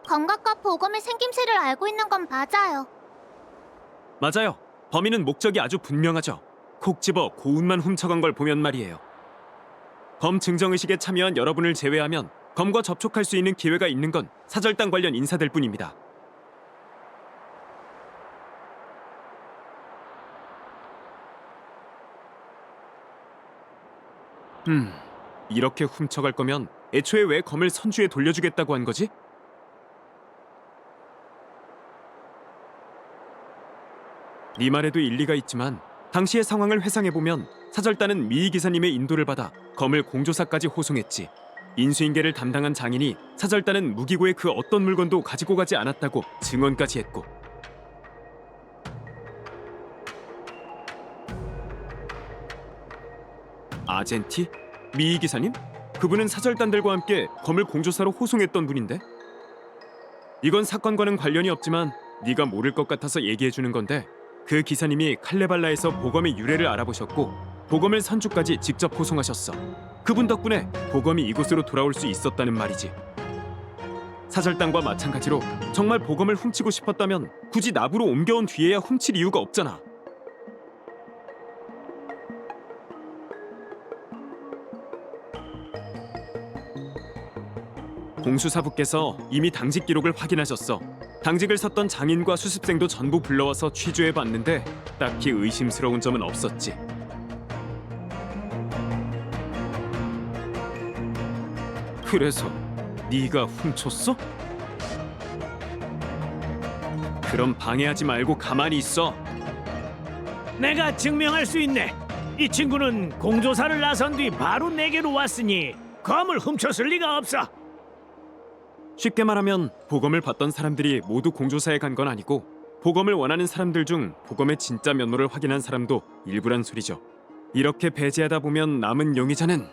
검각과 보검의 생김새를 알고 있는 건 맞아요. 맞아요. 범인은 목적이 아주 분명하죠. 콕 집어 고운만 훔쳐간 걸 보면 말이에요. 검 증정의식에 참여한 여러분을 제외하면 검과 접촉할 수 있는 기회가 있는 건 사절단 관련 인사들 뿐입니다. 이렇게 훔쳐갈 거면 애초에 왜 검을 선주에 돌려주겠다고 한 거지? 네 말에도 일리가 있지만 당시의 상황을 회상해보면 사절단은 미희 기사님의 인도를 받아 검을 공조사까지 호송했지. 인수인계를 담당한 장인이 사절단은 무기고의 그 어떤 물건도 가지고 가지 않았다고 증언까지 했고. 아젠티? 미희 기사님? 그분은 사절단들과 함께 검을 공조사로 호송했던 분인데? 이건 사건과는 관련이 없지만 네가 모를 것 같아서 얘기해주는 건데 그 기사님이 칼레발라에서 보검의 유래를 알아보셨고 보검을 선주까지 직접 호송하셨어. 그분 덕분에 보검이 이곳으로 돌아올 수 있었다는 말이지. 사절단과 마찬가지로 정말 보검을 훔치고 싶었다면 굳이 나부로 옮겨온 뒤에야 훔칠 이유가 없잖아. 공수사부께서 이미 당직 기록을 확인하셨어. 당직을 섰던 장인과 수습생도 전부 불러와서 취조해봤는데 딱히 의심스러운 점은 없었지. 그래서 네가 훔쳤어? 그럼 방해하지 말고 가만히 있어. 내가 증명할 수 있네. 이 친구는 공조사를 나선 뒤 바로 내게로 왔으니 검을 훔쳤을 리가 없어. 쉽게 말하면 보검을 받던 사람들이 모두 공조사에 간 건 아니고 보검을 원하는 사람들 중 보검의 진짜 면모를 확인한 사람도 일부란 소리죠. 이렇게 배제하다 보면 남은 용의자는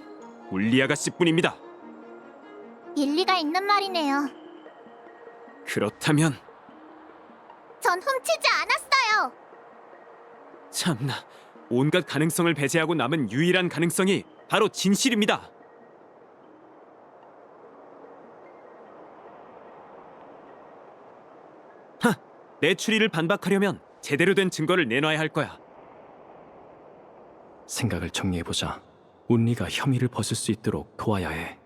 울리 아가씨뿐입니다. 일리가 있는 말이네요. 그렇다면 전 훔치지 않았어요. 참나, 온갖 가능성을 배제하고 남은 유일한 가능성이 바로 진실입니다. 내 추리를 반박하려면 제대로 된 증거를 내놔야 할 거야. 생각을 정리해보자. 운리가 혐의를 벗을 수 있도록 도와야 해.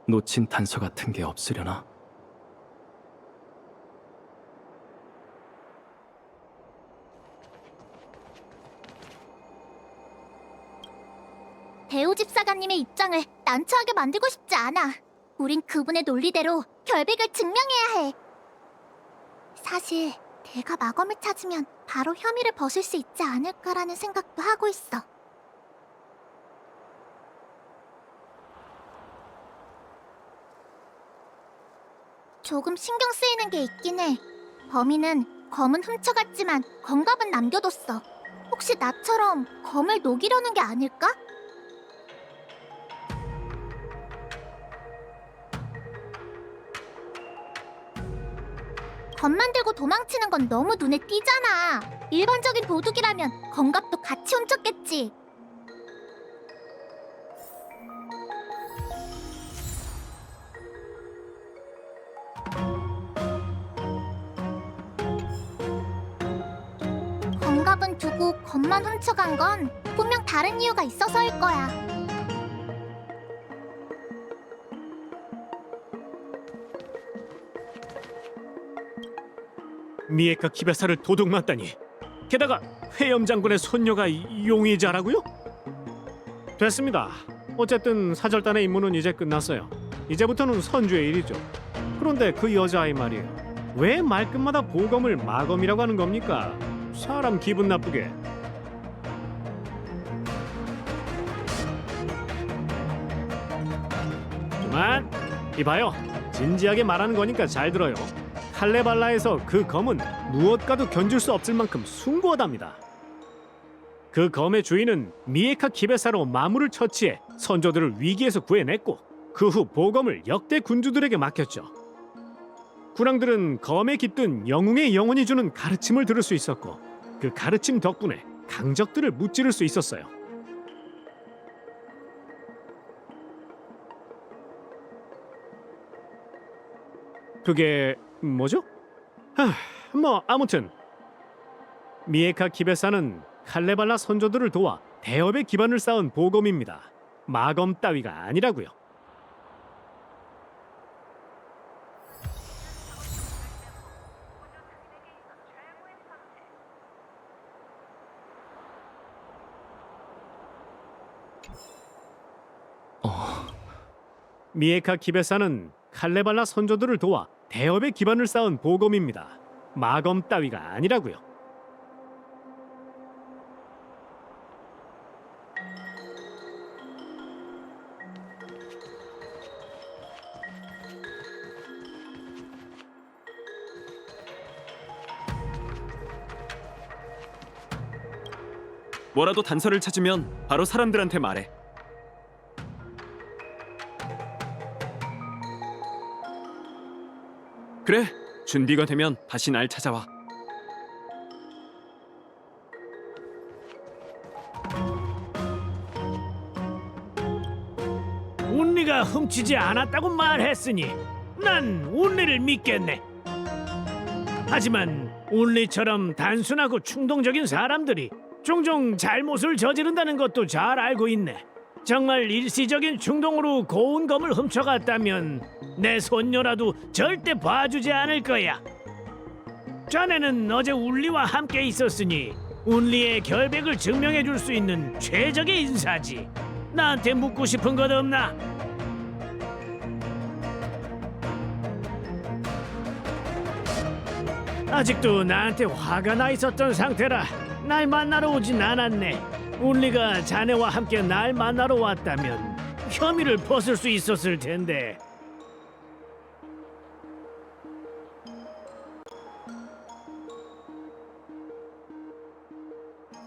놓친 단서 같은 게 없으려나? 대우 집사관님의 입장을 난처하게 만들고 싶지 않아. 우린 그분의 논리대로 결백을 증명해야 해. 사실 내가 마검을 찾으면 바로 혐의를 벗을 수 있지 않을까라는 생각도 하고 있어. 조금 신경 쓰이는 게 있긴 해. 범인은 검은 훔쳐갔지만 검갑은 남겨뒀어. 혹시 나처럼 검을 녹이려는 게 아닐까? 검만 들고 도망치는 건 너무 눈에 띄잖아. 일반적인 도둑이라면 검갑도 같이 훔쳤겠지. 검갑은 두고 검만 훔쳐간 건 분명 다른 이유가 있어서일 거야. 미에카 키베사를 도둑 맞다니. 게다가 회염 장군의 손녀가 용의자라고요? 됐습니다. 어쨌든 사절단의 임무는 이제 끝났어요. 이제부터는 선주의 일이죠. 그런데 그 여자아이 말이에요. 왜 말끝마다 보검을 마검이라고 하는 겁니까? 사람 기분 나쁘게. 그만. 이봐요. 진지하게 말하는 거니까 잘 들어요. 칼레발라에서 그 검은 무엇과도 견줄 수 없을 만큼 숭고하답니다. 그 검의 주인은 미에카 키베사로 마물을 처치해 선조들을 위기에서 구해냈고 그 후 보검을 역대 군주들에게 맡겼죠. 군왕들은 검에 깃든 영웅의 영혼이 주는 가르침을 들을 수 있었고 그 가르침 덕분에 강적들을 무찌를 수 있었어요. 그게 뭐죠? 뭐 아무튼 미에카 키베사는 칼레발라 선조들을 도와 대업의 기반을 쌓은 보검입니다. 마검 따위가 아니라고요. 미에카 키베사는 칼레발라 선조들을 도와 대업의 기반을 쌓은 보검입니다. 마검 따위가 아니라고요. 뭐라도 단서를 찾으면 바로 사람들한테 말해. 그래, 준비가 되면 다시 날 찾아와. 운리가 훔치지 않았다고 말했으니 난 운리를 믿겠네. 하지만 운리처럼 단순하고 충동적인 사람들이 종종 잘못을 저지른다는 것도 잘 알고 있네. 정말 일시적인 충동으로 고운 검을 훔쳐갔다면 내 손녀라도 절대 봐주지 않을 거야. 자네는 어제 운리와 함께 있었으니 운리의 결백을 증명해 줄 수 있는 최적의 인사지. 나한테 묻고 싶은 것 없나? 아직도 나한테 화가 나 있었던 상태라 날 만나러 오진 않았네. 운리가 자네와 함께 날 만나러 왔다면 혐의를 벗을 수 있었을 텐데.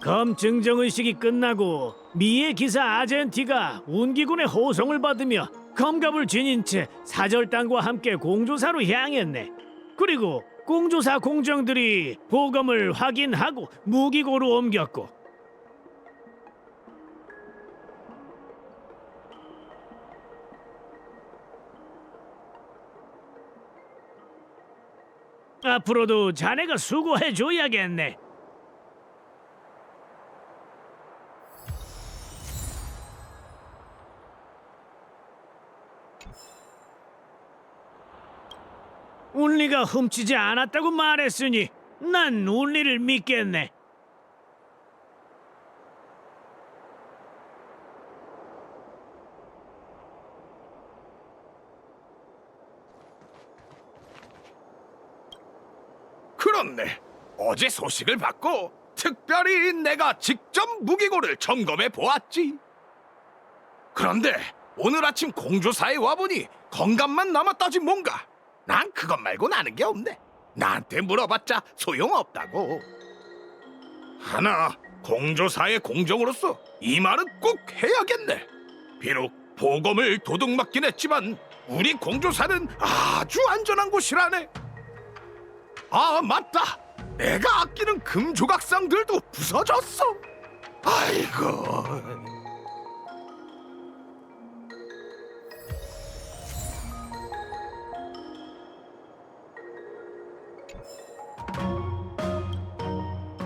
검 증정 의식이 끝나고 미의 기사 아젠티가 운기군의 호송을 받으며 검갑을 지닌 채 사절단과 함께 공조사로 향했네. 그리고 공조사 공정들이 보검을 확인하고 무기고로 옮겼고 앞으로도 자네가 수고해줘야겠네. 운리가 훔치지 않았다고 말했으니 난 운리를 믿겠네. 그렇네. 어제 소식을 받고 특별히 내가 직접 무기고를 점검해 보았지. 그런데 오늘 아침 공조사에 와보니 건감만 남았다지 뭔가. 난 그것 말고는 아는 게 없네. 나한테 물어봤자 소용없다고. 하나 공조사의 공정으로서 이 말은 꼭 해야겠네. 비록 보검을 도둑맞긴 했지만 우리 공조사는 아주 안전한 곳이라네. 아 맞다. 내가 아끼는 금조각상들도 부서졌어. 아이고.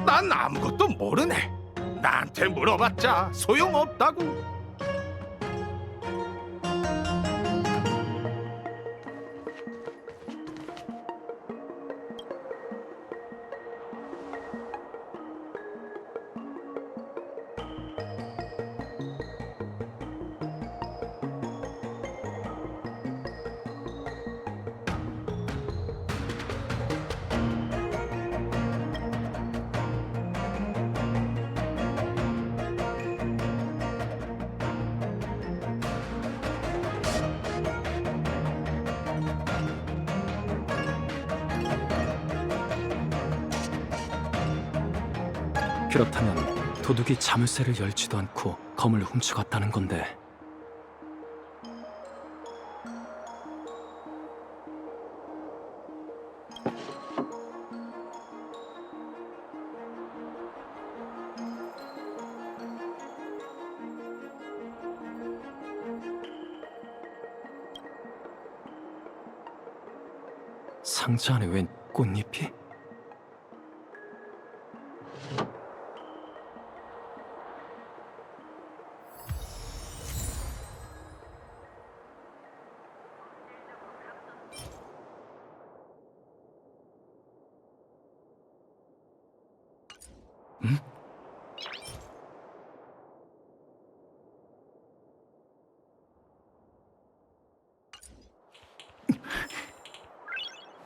난 아무것도 모르네. 나한테 물어봤자 소용없다고. 그렇다면 도둑이 자물쇠를 열지도 않고 검을 훔쳐갔다는 건데 상자 안에 웬 꽃잎이?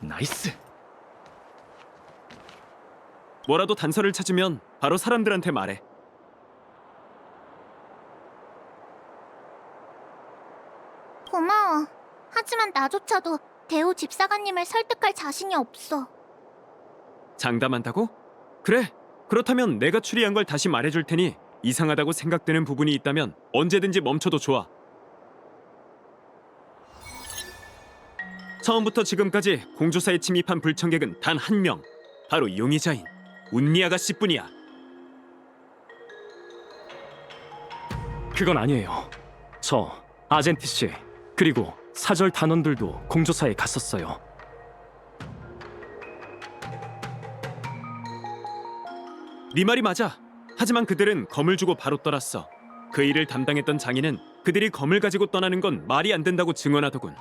나이스! 뭐라도 단서를 찾으면 바로 사람들한테 말해. 고마워. 하지만 나조차도 대우 집사관님을 설득할 자신이 없어. 장담한다고? 그래. 그렇다면 내가 추리한 걸 다시 말해줄 테니 이상하다고 생각되는 부분이 있다면 언제든지 멈춰도 좋아. 처음부터 지금까지 공조사에 침입한 불청객은 단 한 명. 바로 용의자인 운니 아가씨뿐이야. 그건 아니에요. 저 아젠티 씨 그리고 사절 단원들도 공조사에 갔었어요. 네 말이 맞아. 하지만 그들은 검을 주고 바로 떠났어. 그 일을 담당했던 장인은 그들이 검을 가지고 떠나는 건 말이 안 된다고 증언하더군.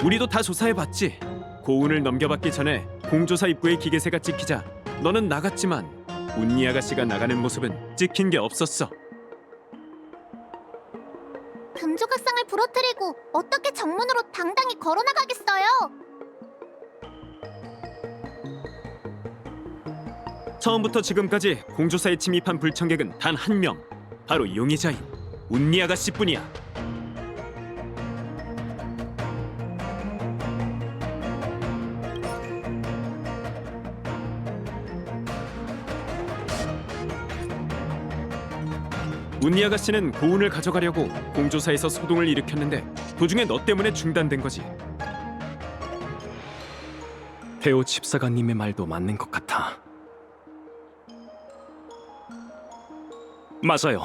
우리도 다 조사해봤지. 고운을 넘겨받기 전에 공조사 입구에 기계세가 찍히자 너는 나갔지만 운니 아가씨가 나가는 모습은 찍힌 게 없었어. 금조각상을 부러뜨리고 어떻게 정문으로 당당히 걸어나가겠어요? 처음부터 지금까지 공조사에 침입한 불청객은 단 한 명. 바로 용의자인 운니 아가씨뿐이야. 운니 아가씨는 고운을 가져가려고 공조사에서 소동을 일으켰는데 도중에 너 때문에 중단된 거지. 대오 집사관님의 말도 맞는 것 같아. 맞아요.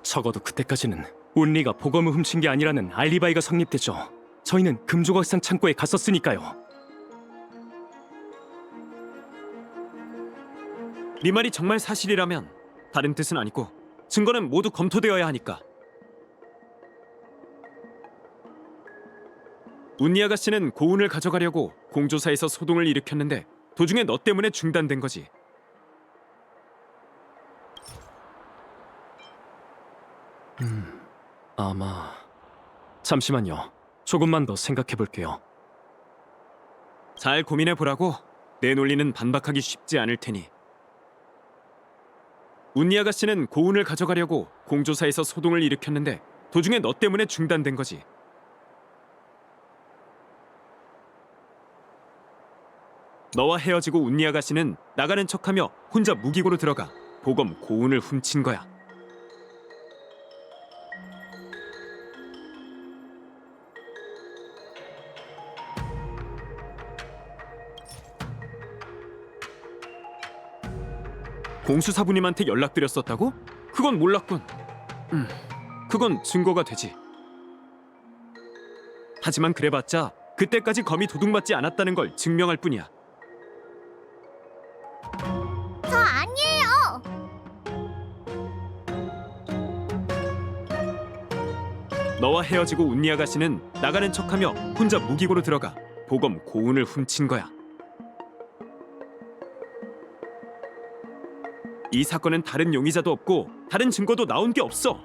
적어도 그때까지는 운리가 보검을 훔친 게 아니라는 알리바이가 성립되죠. 저희는 금조각상 창고에 갔었으니까요. 네 말이 정말 사실이라면 다른 뜻은 아니고 증거는 모두 검토되어야 하니까. 운니 아가씨는 고운을 가져가려고 공조사에서 소동을 일으켰는데 도중에 너 때문에 중단된 거지. 아마... 잠시만요. 조금만 더 생각해 볼게요. 잘 고민해 보라고. 내 논리는 반박하기 쉽지 않을 테니. 운니 아가씨는 고운을 가져가려고 공조사에서 소동을 일으켰는데 도중에 너 때문에 중단된 거지. 너와 헤어지고 운니 아가씨는 나가는 척하며 혼자 무기고로 들어가 보검 고운을 훔친 거야. 공수사부님한테 연락드렸었다고? 그건 몰랐군. 그건 증거가 되지. 하지만 그래봤자 그때까지 검이 도둑맞지 않았다는 걸 증명할 뿐이야. 저 아니에요. 너와 헤어지고 운니 아가씨는 나가는 척하며 혼자 무기고로 들어가 보검 고운을 훔친 거야. 이 사건은 다른 용의자도 없고 다른 증거도 나온 게 없어.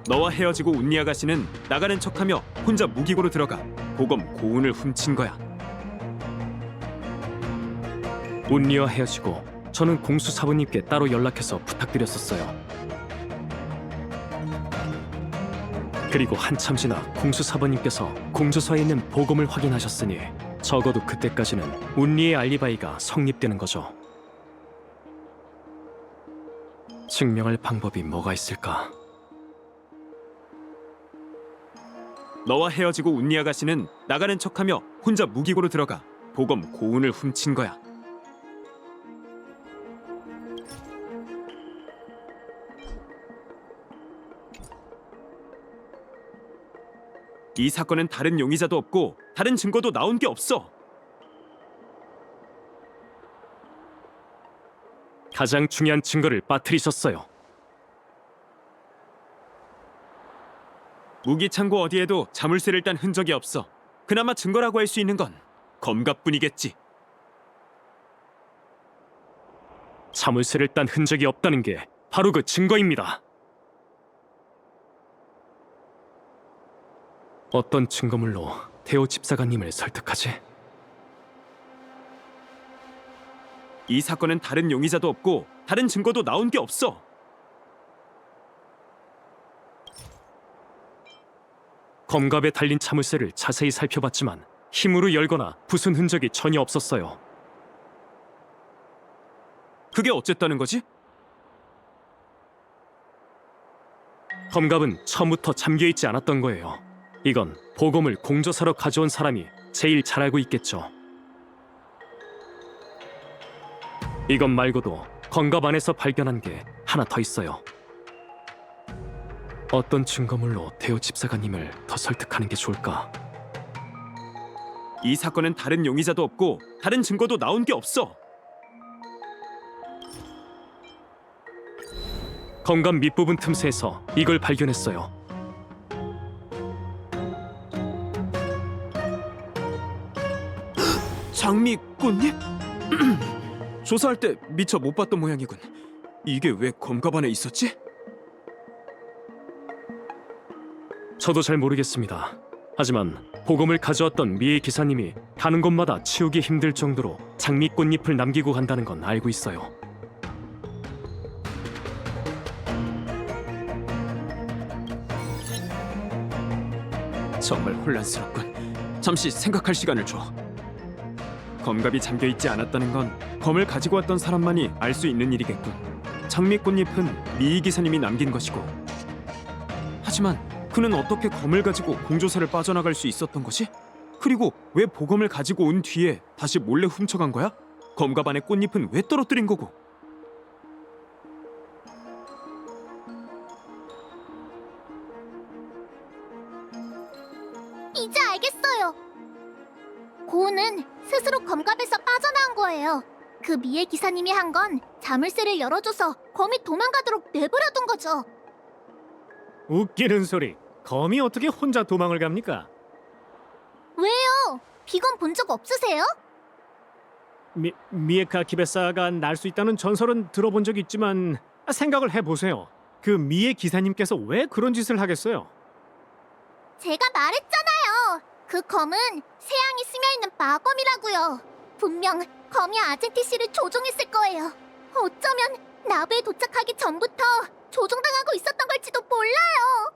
너와 헤어지고 운니 아가씨는 나가는 척하며 혼자 무기고로 들어가 보검 고운을 훔친 거야. 운니와 헤어지고 저는 공수사부님께 따로 연락해서 부탁드렸었어요. 그리고 한참 지나 공수사부님께서 공조사에 있는 보검을 확인하셨으니 적어도 그때까지는 운니의 알리바이가 성립되는 거죠. 증명할 방법이 뭐가 있을까? 너와 헤어지고 운니 아가씨는 나가는 척하며 혼자 무기고로 들어가 보검 고운을 훔친 거야. 이 사건은 다른 용의자도 없고 다른 증거도 나온 게 없어. 가장 중요한 증거를 빠뜨리셨어요. 무기 창고 어디에도 자물쇠를 딴 흔적이 없어. 그나마 증거라고 할 수 있는 건 검갑뿐이겠지. 자물쇠를 딴 흔적이 없다는 게 바로 그 증거입니다. 어떤 증거물로 태호 집사관님을 설득하지? 이 사건은 다른 용의자도 없고 다른 증거도 나온 게 없어. 검갑에 달린 자물쇠를 자세히 살펴봤지만 힘으로 열거나 부순 흔적이 전혀 없었어요. 그게 어쨌다는 거지? 검갑은 처음부터 잠겨있지 않았던 거예요. 이건 보검을 공조사로 가져온 사람이 제일 잘 알고 있겠죠. 이것 말고도 검갑 안에서 발견한 게 하나 더 있어요. 어떤 증거물로 태호 집사관님을 더 설득하는 게 좋을까? 이 사건은 다른 용의자도 없고 다른 증거도 나온 게 없어. 검갑 밑부분 틈새에서 이걸 발견했어요. 장미꽃잎? 조사할 때 미처 못 봤던 모양이군. 이게 왜 검갑 안에 있었지? 저도 잘 모르겠습니다. 하지만 보검을 가져왔던 미의 기사님이 가는 곳마다 치우기 힘들 정도로 장미꽃잎을 남기고 간다는 건 알고 있어요. 정말 혼란스럽군. 잠시 생각할 시간을 줘. 검갑이 잠겨있지 않았다는 건 검을 가지고 왔던 사람만이 알 수 있는 일이겠군. 장미꽃잎은 미희 기사님이 남긴 것이고, 하지만 그는 어떻게 검을 가지고 공조사를 빠져나갈 수 있었던 것이? 그리고 왜 보검을 가지고 온 뒤에 다시 몰래 훔쳐간 거야? 검갑 안에 꽃잎은 왜 떨어뜨린 거고? 이제 알겠어요. 고은은 스스로 검갑에서 빠져나온 거예요. 그 미의 기사님이 한 건 자물쇠를 열어줘서 검이 도망가도록 내버려둔 거죠. 웃기는 소리. 검이 어떻게 혼자 도망을 갑니까? 왜요? 비건 본 적 없으세요? 미에카 키베사가 날 수 있다는 전설은 들어본 적 있지만 생각을 해보세요. 그 미의 기사님께서 왜 그런 짓을 하겠어요? 제가 말했잖아요. 그 검은 새양이 스며있는 마검이라고요. 분명 검이 아젠티 씨를 조종했을 거예요. 어쩌면 나부에 도착하기 전부터 조종당하고 있었던 걸지도 몰라요.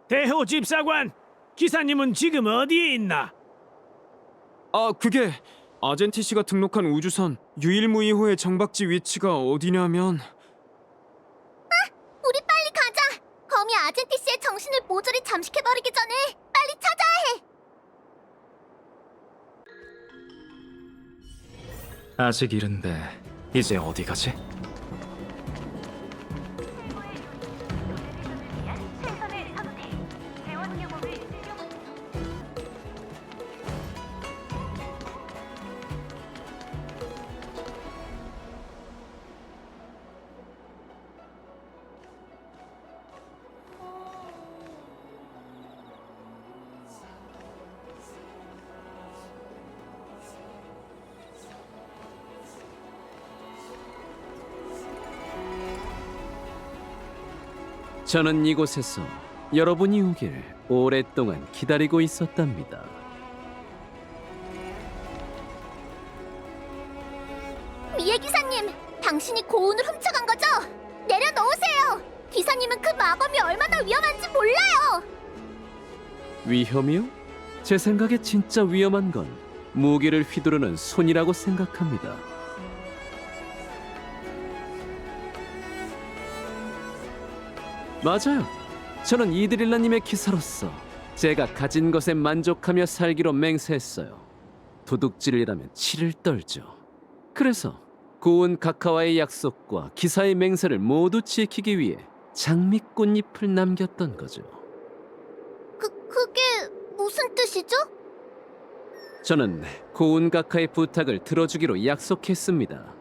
대호 집사관, 기사님은 지금 어디에 있나? 아, 그게 아젠티 씨가 등록한 우주선 유일무이호의 정박지 위치가 어디냐면 우리 빨리 가자. 검이 아젠티 씨의 정신을 모조리 잠식해버리기 전에 빨리 찾아야 해. 아직 이른데 이제 어디 가지? 저는 이곳에서 여러분이 오길 오랫동안 기다리고 있었답니다. 미애 기사님, 당신이 고운을 훔쳐간 거죠? 내려놓으세요. 기사님은 그 마검이 얼마나 위험한지 몰라요. 위험이요? 제 생각에 진짜 위험한 건 무기를 휘두르는 손이라고 생각합니다. 맞아요. 저는 이드릴라님의 기사로서 제가 가진 것에 만족하며 살기로 맹세했어요. 도둑질이라면 치를 떨죠. 그래서 고운 카카와의 약속과 기사의 맹세를 모두 지키기 위해 장미꽃잎을 남겼던 거죠. 그게 무슨 뜻이죠? 저는 고운 카카의 부탁을 들어주기로 약속했습니다.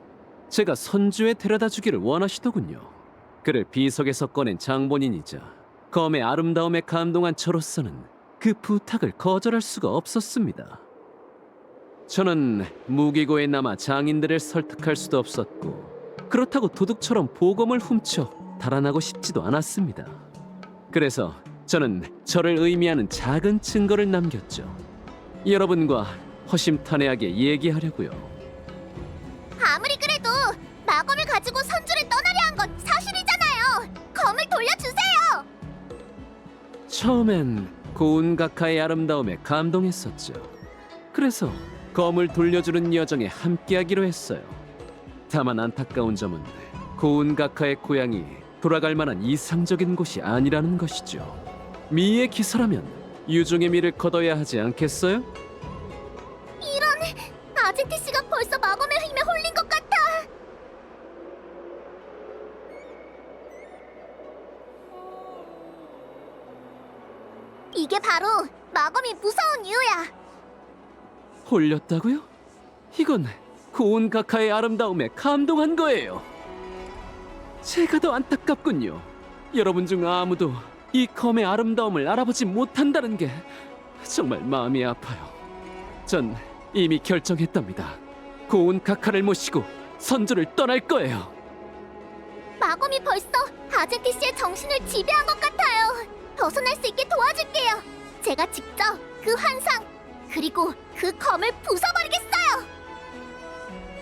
제가 선주에 데려다 주기를 원하시더군요. 그를 비석에서 꺼낸 장본인이자 검의 아름다움에 감동한 저로서는 그 부탁을 거절할 수가 없었습니다. 저는 무기고에 남아 장인들을 설득할 수도 없었고 그렇다고 도둑처럼 보검을 훔쳐 달아나고 싶지도 않았습니다. 그래서 저는 저를 의미하는 작은 증거를 남겼죠. 여러분과 허심탄회하게 얘기하려고요. 아무리 그래도 마검을 가지고 선주를 떠나려 한 건 사실이잖아요. 검을 돌려주세요. 처음엔 고운 카카의 아름다움에 감동했었죠. 그래서 검을 돌려주는 여정에 함께하기로 했어요. 다만 안타까운 점은 고운 카카의 고향이 돌아갈 만한 이상적인 곳이 아니라는 것이죠. 미의 기사라면 유종의 미를 거둬야 하지 않겠어요? 아젠티 씨가 벌써 마검의 힘에 홀린 것 같아. 이게 바로 마검이 무서운 이유야. 홀렸다고요? 이건 고운 카카의 아름다움에 감동한 거예요. 제가 더 안타깝군요. 여러분 중 아무도 이 검의 아름다움을 알아보지 못한다는 게 정말 마음이 아파요. 전 이미 결정했답니다. 고운 카카를 모시고 선주를 떠날 거예요. 마검이 벌써 아젠티 씨의 정신을 지배한 것 같아요. 벗어날 수 있게 도와줄게요. 제가 직접 그 환상 그리고 그 검을 부숴버리겠어요.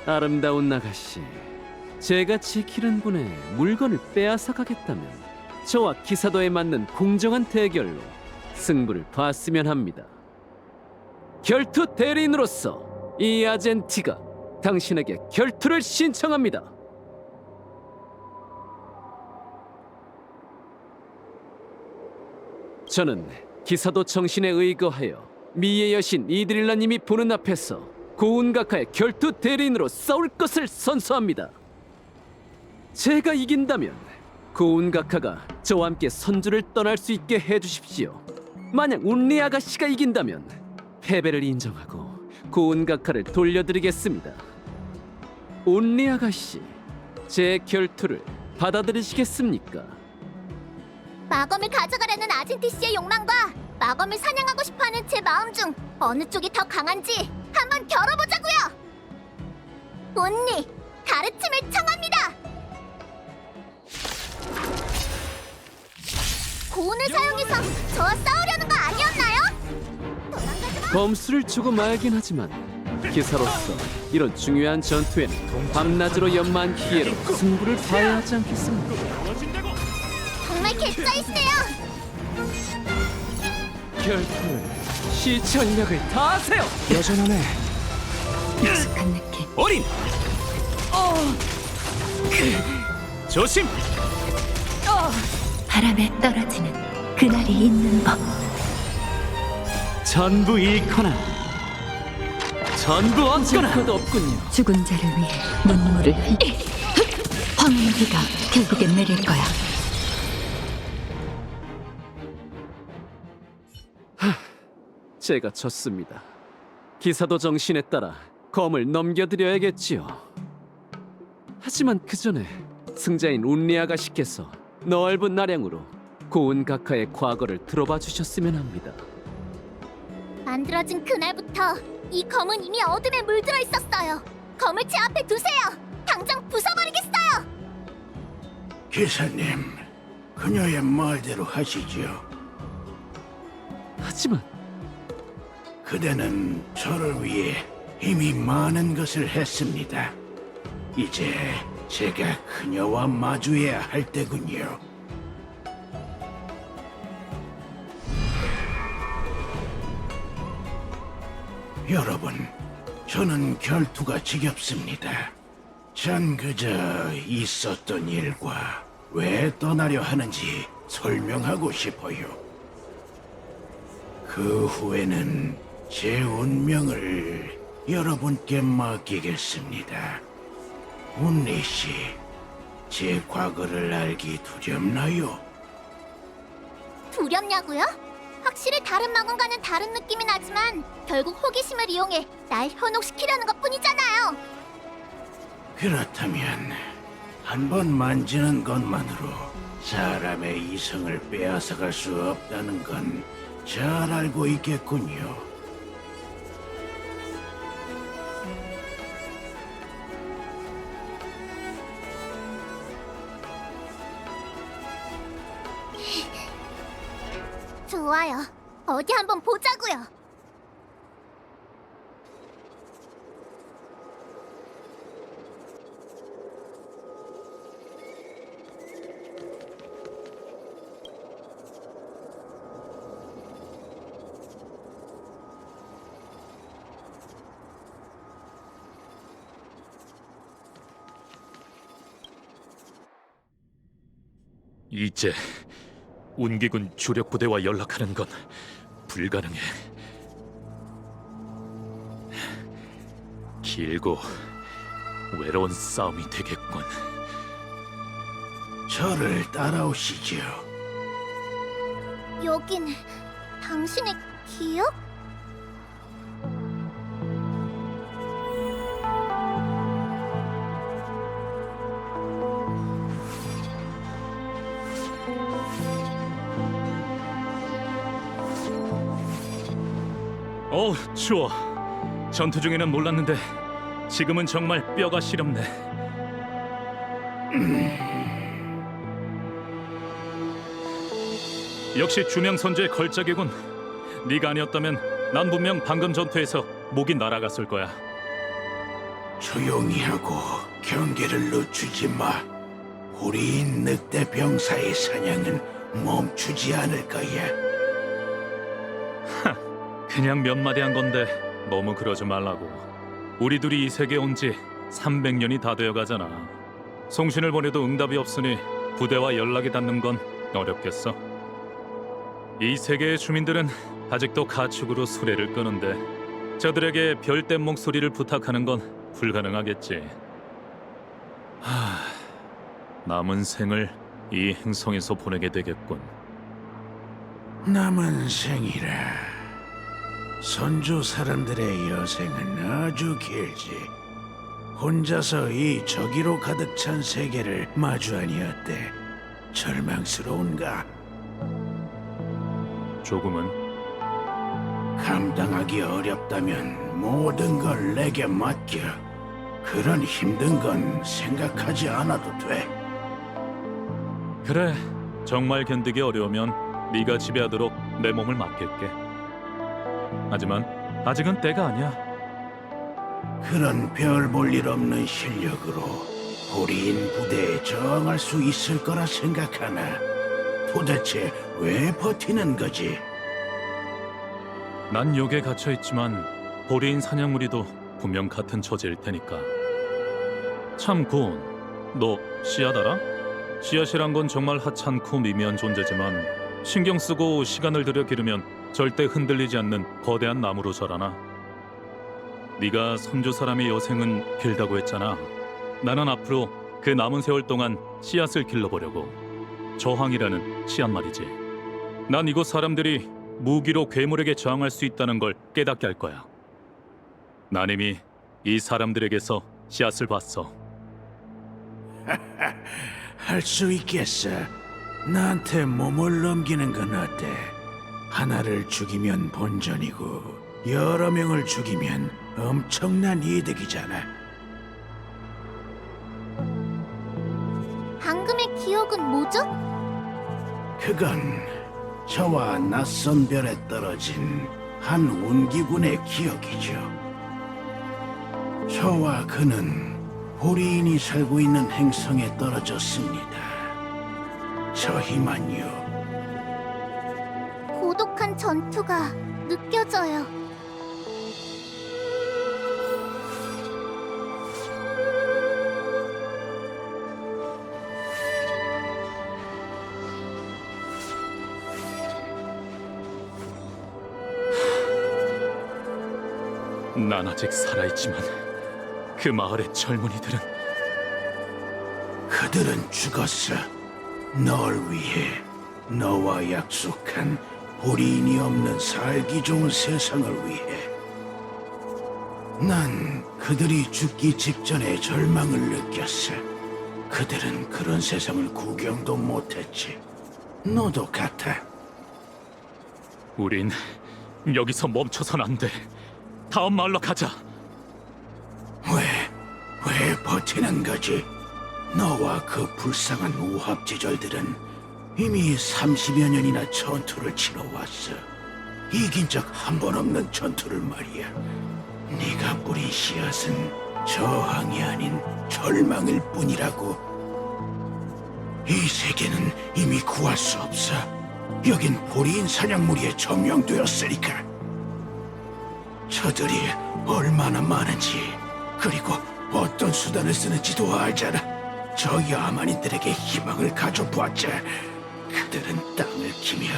아름다운 나가씨, 제가 지키는 분의 물건을 빼앗아 가겠다면 저와 기사도에 맞는 공정한 대결로 승부를 봤으면 합니다. 결투 대리인으로서 이 아젠티가 당신에게 결투를 신청합니다. 저는 기사도 정신에 의거하여 미의 여신 이드릴라님이 보는 앞에서 고운 카카의 결투 대리인으로 싸울 것을 선서합니다. 제가 이긴다면 고운 카카가 저와 함께 선주를 떠날 수 있게 해주십시오. 만약 운리 아가씨가 이긴다면 패배를 인정하고 고운 카카를 돌려드리겠습니다. 운리 아가씨, 제 결투를 받아들이시겠습니까? 마검을 가져가려는 아젠티 씨의 욕망과 마검을 사냥하고 싶어하는 제 마음 중 어느 쪽이 더 강한지 한번 겨뤄보자고요. 온니, 가르침을 청합니다. 검수를 주고 말긴 하지만 기사로서 이런 중요한 전투에는 밤낮으로 연마한 기회로 승부를 봐야 하지 않겠습니까? 정말 개짜이세요. 결투는 시전력을 다하세요. 여전하네. 익숙한 느낌. 어린. 조심. 바람에 떨어지는 그날이 있는 법. 전부 잃거나 전부 얻거나. 것 없군요. 죽은 자를 위해 눈물을 흘리. 황혼의 비가 결국엔 내릴 거야. 제가 졌습니다. 기사도 정신에 따라 검을 넘겨드려야겠지요. 하지만 그 전에 승자인 운리 아가씨께서 넓은 나량으로 고운 각하의 과거를 들어봐 주셨으면 합니다. 만들어진 그날부터 이 검은 이미 어둠에 물들어 있었어요. 검을 제 앞에 두세요. 당장 부숴버리겠어요. 기사님, 그녀의 말대로 하시죠. 하지만 그대는 저를 위해 이미 많은 것을 했습니다. 이제 제가 그녀와 마주해야 할 때군요. 여러분, 저는 결투가 지겹습니다. 전 그저 있었던 일과 왜 떠나려 하는지 설명하고 싶어요. 그 후에는 제 운명을 여러분께 맡기겠습니다. 운리 씨, 제 과거를 알기 두렵나요? 두렵냐고요? 확실히 다른 마군과는 다른 느낌이 나지만 결국 호기심을 이용해 날 현혹시키려는 것뿐이잖아요. 그렇다면 한 번 만지는 것만으로 사람의 이성을 빼앗아갈 수 없다는 건 잘 알고 있겠군요. 좋아요. 어디 한번 보자고요. 이제 운기군 주력 부대와 연락하는 건 불가능해. 길고 외로운 싸움이 되겠군. 저를 따라오시죠. 여긴 당신의 기억? 추워. 전투 중에는 몰랐는데 지금은 정말 뼈가 시렵네. 역시 주명 선주의 걸작이군. 네가 아니었다면 난 분명 방금 전투에서 목이 날아갔을 거야. 조용히 하고 경계를 늦추지 마. 우리 늑대 병사의 사냥은 멈추지 않을 거야. 그냥 몇 마디 한 건데 너무 그러지 말라고. 우리 둘이 이 세계에 온 지 300년이 다 되어 가잖아. 송신을 보내도 응답이 없으니 부대와 연락이 닿는 건 어렵겠어. 이 세계의 주민들은 아직도 가축으로 수레를 끄는데 저들에게 별된 목소리를 부탁하는 건 불가능하겠지. 남은 생을 이 행성에서 보내게 되겠군. 남은 생이라. 선조 사람들의 여생은 아주 길지. 혼자서 이 저기로 가득 찬 세계를 마주하니 어때? 절망스러운가? 조금은. 감당하기 어렵다면 모든 걸 내게 맡겨. 그런 힘든 건 생각하지 않아도 돼. 그래, 정말 견디기 어려우면 네가 지배하도록 내 몸을 맡길게. 하지만 아직은 때가 아니야. 그런 별 볼 일 없는 실력으로 호리인 부대에 저항할 수 있을 거라 생각하나? 도대체 왜 버티는 거지? 난 욕에 갇혀 있지만 보리인 사냥무리도 분명 같은 처지일 테니까. 참 고운, 너 씨앗 알아? 씨앗이란 건 정말 하찮고 미미한 존재지만 신경 쓰고 시간을 들여 기르면 절대 흔들리지 않는 거대한 나무로 자라나. 네가 선조 사람의 여생은 길다고 했잖아. 나는 앞으로 그 남은 세월 동안 씨앗을 길러보려고. 저항이라는 씨앗 말이지. 난 이곳 사람들이 무기로 괴물에게 저항할 수 있다는 걸 깨닫게 할 거야. 난 이미 이 사람들에게서 씨앗을 봤어. 할 수 있겠어. 나한테 몸을 넘기는 건 어때? 하나를 죽이면 본전이고 여러 명을 죽이면 엄청난 이득이잖아. 방금의 기억은 뭐죠? 그건 저와 낯선 별에 떨어진 한 운기군의 기억이죠. 저와 그는 호리인이 살고 있는 행성에 떨어졌습니다. 저희만요. 고독한 전투가 느껴져요. 난 아직 살아있지만 그 마을의 젊은이들은 그들은 죽었어. 널 위해, 너와 약속한 호리인이 없는 살기 좋은 세상을 위해. 난 그들이 죽기 직전에 절망을 느꼈어. 그들은 그런 세상을 구경도 못했지. 너도 같아. 우린 여기서 멈춰선 안 돼. 다음 마을로 가자. 왜 버티는 거지? 너와 그 불쌍한 우합지졸들은 이미 30여 년이나 전투를 치러왔어. 이긴 적 한 번 없는 전투를 말이야. 네가 뿌린 씨앗은 저항이 아닌 절망일 뿐이라고. 이 세계는 이미 구할 수 없어. 여긴 보리인 사냥무리에 점령되었으니까. 저들이 얼마나 많은지, 그리고 어떤 수단을 쓰는지도 알잖아. 저 야만인들에게 희망을 가져보았자 그들은 땅을 키며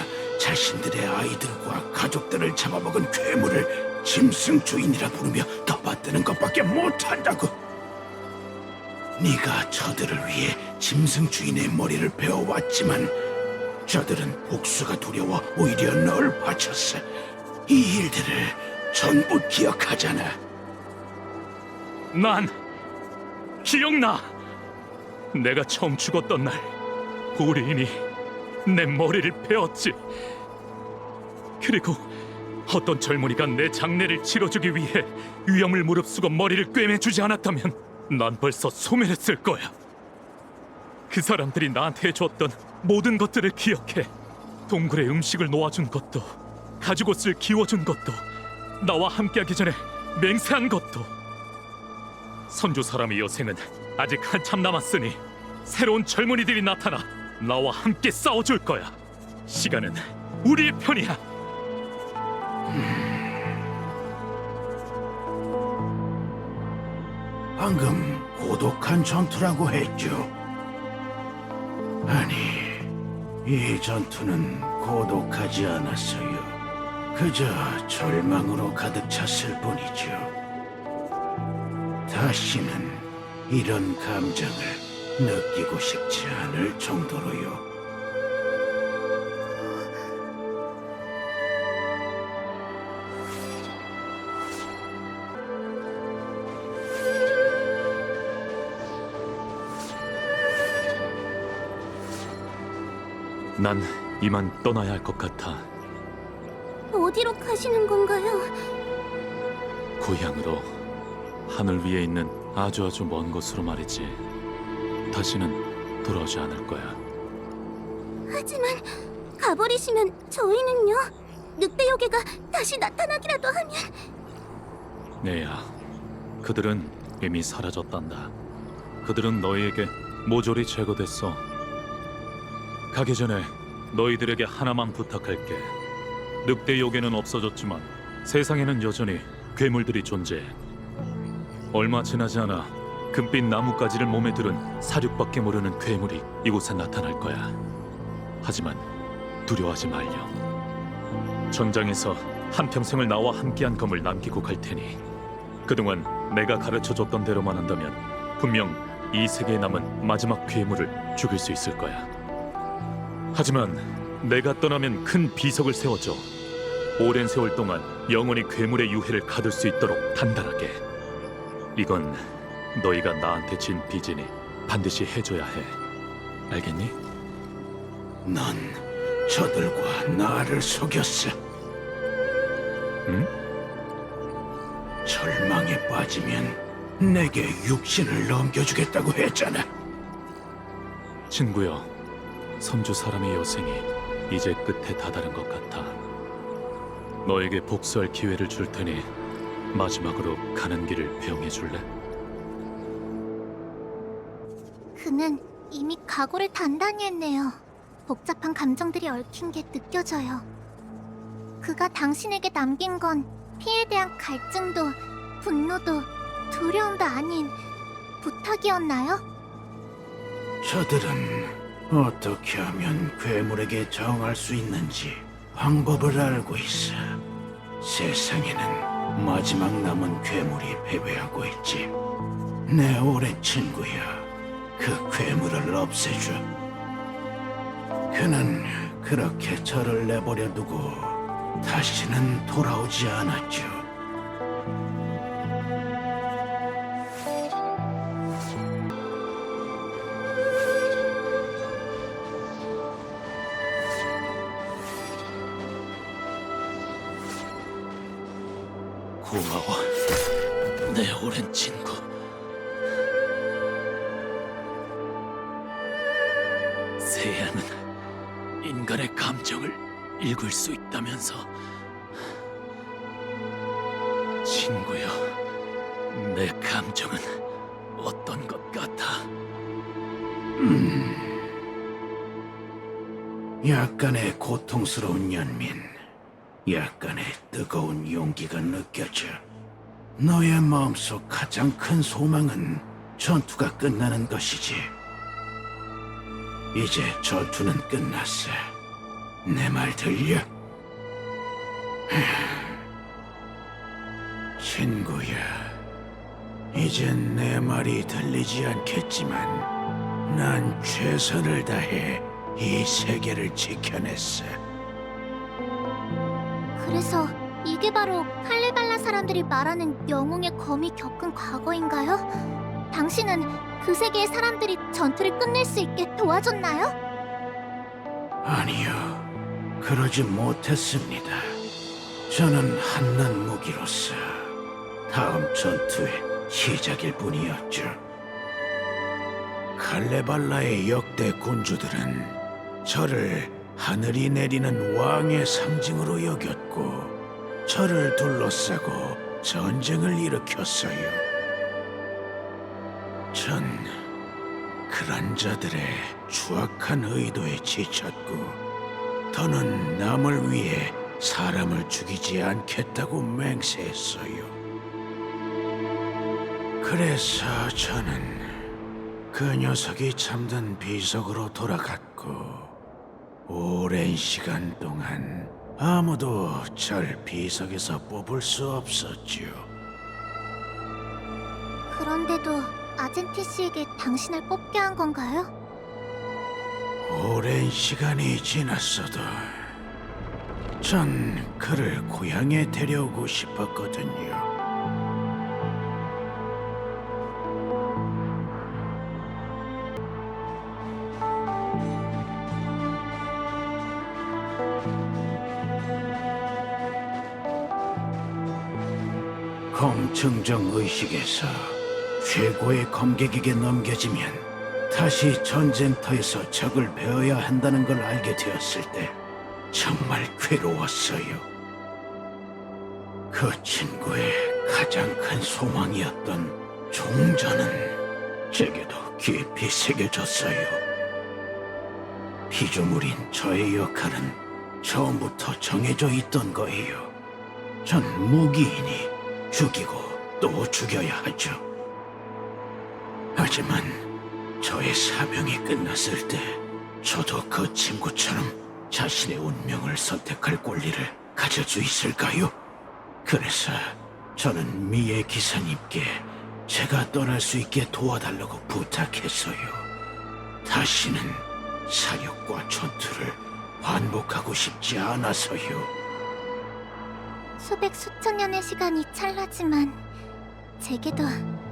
자신들의 아이들과 가족들을 잡아먹은 괴물을 짐승 주인이라 부르며 떠받드는 것밖에 못한다고. 네가 저들을 위해 짐승 주인의 머리를 베어왔지만 저들은 복수가 두려워 오히려 널 바쳤어. 이 일들을 전부 기억하잖아. 난 기억나. 내가 처음 죽었던 날 보리인이 내 머리를 베었지. 그리고 어떤 젊은이가 내 장례를 치러주기 위해 위험을 무릅쓰고 머리를 꿰매주지 않았다면 난 벌써 소멸했을 거야. 그 사람들이 나한테 해줬던 모든 것들을 기억해. 동굴에 음식을 놓아준 것도, 가죽옷을 기워준 것도, 나와 함께하기 전에 맹세한 것도. 선조 사람의 여생은 아직 한참 남았으니 새로운 젊은이들이 나타나 나와 함께 싸워줄 거야. 시간은 우리의 편이야. 방금 고독한 전투라고 했죠. 아니, 이 전투는 고독하지 않았어요. 그저 절망으로 가득 찼을 뿐이죠. 다시는 이런 감정을 느끼고 싶지 않을 정도로요. 난 이만 떠나야 할 것 같아. 어디로 가시는 건가요? 고향으로. 하늘 위에 있는 아주 먼 곳으로 말이지. 다시는 돌아오지 않을 거야. 하지만 가버리시면 저희는요? 늑대 요괴가 다시 나타나기라도 하면... 네야, 그들은 이미 사라졌단다. 그들은 너희에게 모조리 제거됐어. 가기 전에 너희들에게 하나만 부탁할게. 늑대 요괴는 없어졌지만 세상에는 여전히 괴물들이 존재해. 얼마 지나지 않아 금빛 나뭇가지를 몸에 들은 사륙밖에 모르는 괴물이 이곳에 나타날 거야. 하지만 두려워하지 말렴. 전장에서 한평생을 나와 함께한 검을 남기고 갈 테니 그동안 내가 가르쳐줬던 대로만 한다면 분명 이 세계에 남은 마지막 괴물을 죽일 수 있을 거야. 하지만 내가 떠나면 큰 비석을 세워줘. 오랜 세월 동안 영원히 괴물의 유해를 가둘 수 있도록 단단하게. 이건 너희가 나한테 진 빚이니 반드시 해줘야 해. 알겠니? 넌 저들과 나를 속였어. 응? 절망에 빠지면 내게 육신을 넘겨주겠다고 했잖아. 친구여, 선주 사람의 여생이 이제 끝에 다다른 것 같아. 너에게 복수할 기회를 줄 테니 마지막으로 가는 길을 배웅해 줄래? 그는 이미 각오를 단단히 했네요. 복잡한 감정들이 얽힌 게 느껴져요. 그가 당신에게 남긴 건 피에 대한 갈증도 분노도 두려움도 아닌 부탁이었나요? 저들은 어떻게 하면 괴물에게 정할 수 있는지 방법을 알고 있어. 세상에는 마지막 남은 괴물이 패배하고 있지. 내 오랜 친구야. 그 괴물을 없애줘. 그는 그렇게 저를 내버려 두고 다시는 돌아오지 않았죠. 고마워, 내 오랜 친구. 새야는 인간의 감정을 읽을 수 있다면서. 친구여, 내 감정은 어떤 것 같아? 약간의 고통스러운 연민, 약간의 뜨거운 용기가 느껴져. 너의 마음속 가장 큰 소망은 전투가 끝나는 것이지. 이제 전투는 끝났어. 내 말 들려? 친구야, 이젠 내 말이 들리지 않겠지만 난 최선을 다해 이 세계를 지켜냈어. 그래서 이게 바로 칼레발라 사람들이 말하는 영웅의 검이 겪은 과거인가요? 당신은 그 세계의 사람들이 전투를 끝낼 수 있게 도와줬나요? 아니요, 그러지 못했습니다. 저는 한낱 무기로서 다음 전투의 시작일 뿐이었죠. 칼레발라의 역대 군주들은 저를 하늘이 내리는 왕의 상징으로 여겼고 저를 둘러싸고 전쟁을 일으켰어요. 전 그런 자들의 추악한 의도에 지쳤고 더는 남을 위해 사람을 죽이지 않겠다고 맹세했어요. 그래서 저는 그 녀석이 참던 비석으로 돌아갔고 오랜 시간 동안 아무도 절 비석에서 뽑을 수 없었죠. 그런데도 아젠티 씨에게 당신을 뽑게 한 건가요? 오랜 시간이 지났어도 전 그를 고향에 데려오고 싶었거든요. 검증정 의식에서 최고의 검객에게 넘겨지면 다시 전쟁터에서 적을 베어야 한다는 걸 알게 되었을 때 정말 괴로웠어요. 그 친구의 가장 큰 소망이었던 종전은 제게도 깊이 새겨졌어요. 피조물인 저의 역할은 처음부터 정해져 있던 거예요. 전 무기이니 죽이고 또 죽여야 하죠. 하지만 저의 사명이 끝났을 때 저도 그 친구처럼 자신의 운명을 선택할 권리를 가질 수 있을까요? 그래서 저는 미의 기사님께 제가 떠날 수 있게 도와달라고 부탁했어요. 다시는 사력과 전투를 반복하고 싶지 않아서요. 수백 수천 년의 시간이 찰나지만 제게도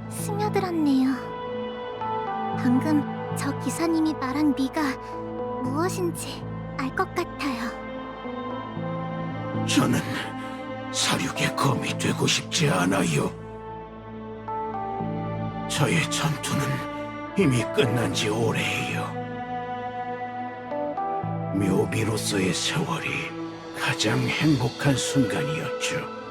스며들었네요. 방금 저 기사님이 말한 미가 무엇인지 알 것 같아요. 저는 사륙의 검이 되고 싶지 않아요. 저의 전투는 이미 끝난 지 오래예요. 묘비로서의 세월이 가장 행복한 순간이었죠.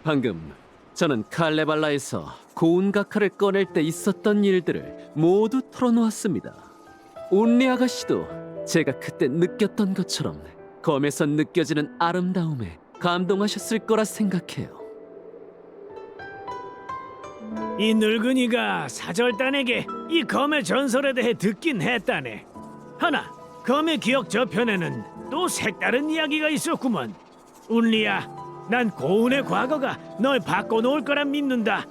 방금 저는 칼레발라에서 고운 각하를 꺼낼 때 있었던 일들을 모두 털어놓았습니다. 온리 아가씨도 제가 그때 느꼈던 것처럼 검에서 느껴지는 아름다움에 감동하셨을 거라 생각해요. 이 늙은이가 사절단에게 이 검의 전설에 대해 듣긴 했다네. 하나, 검의 기억 저편에는 또 색다른 이야기가 있었구먼. 운리야, 난 고운의 과거가 널 바꿔놓을 거라 믿는다.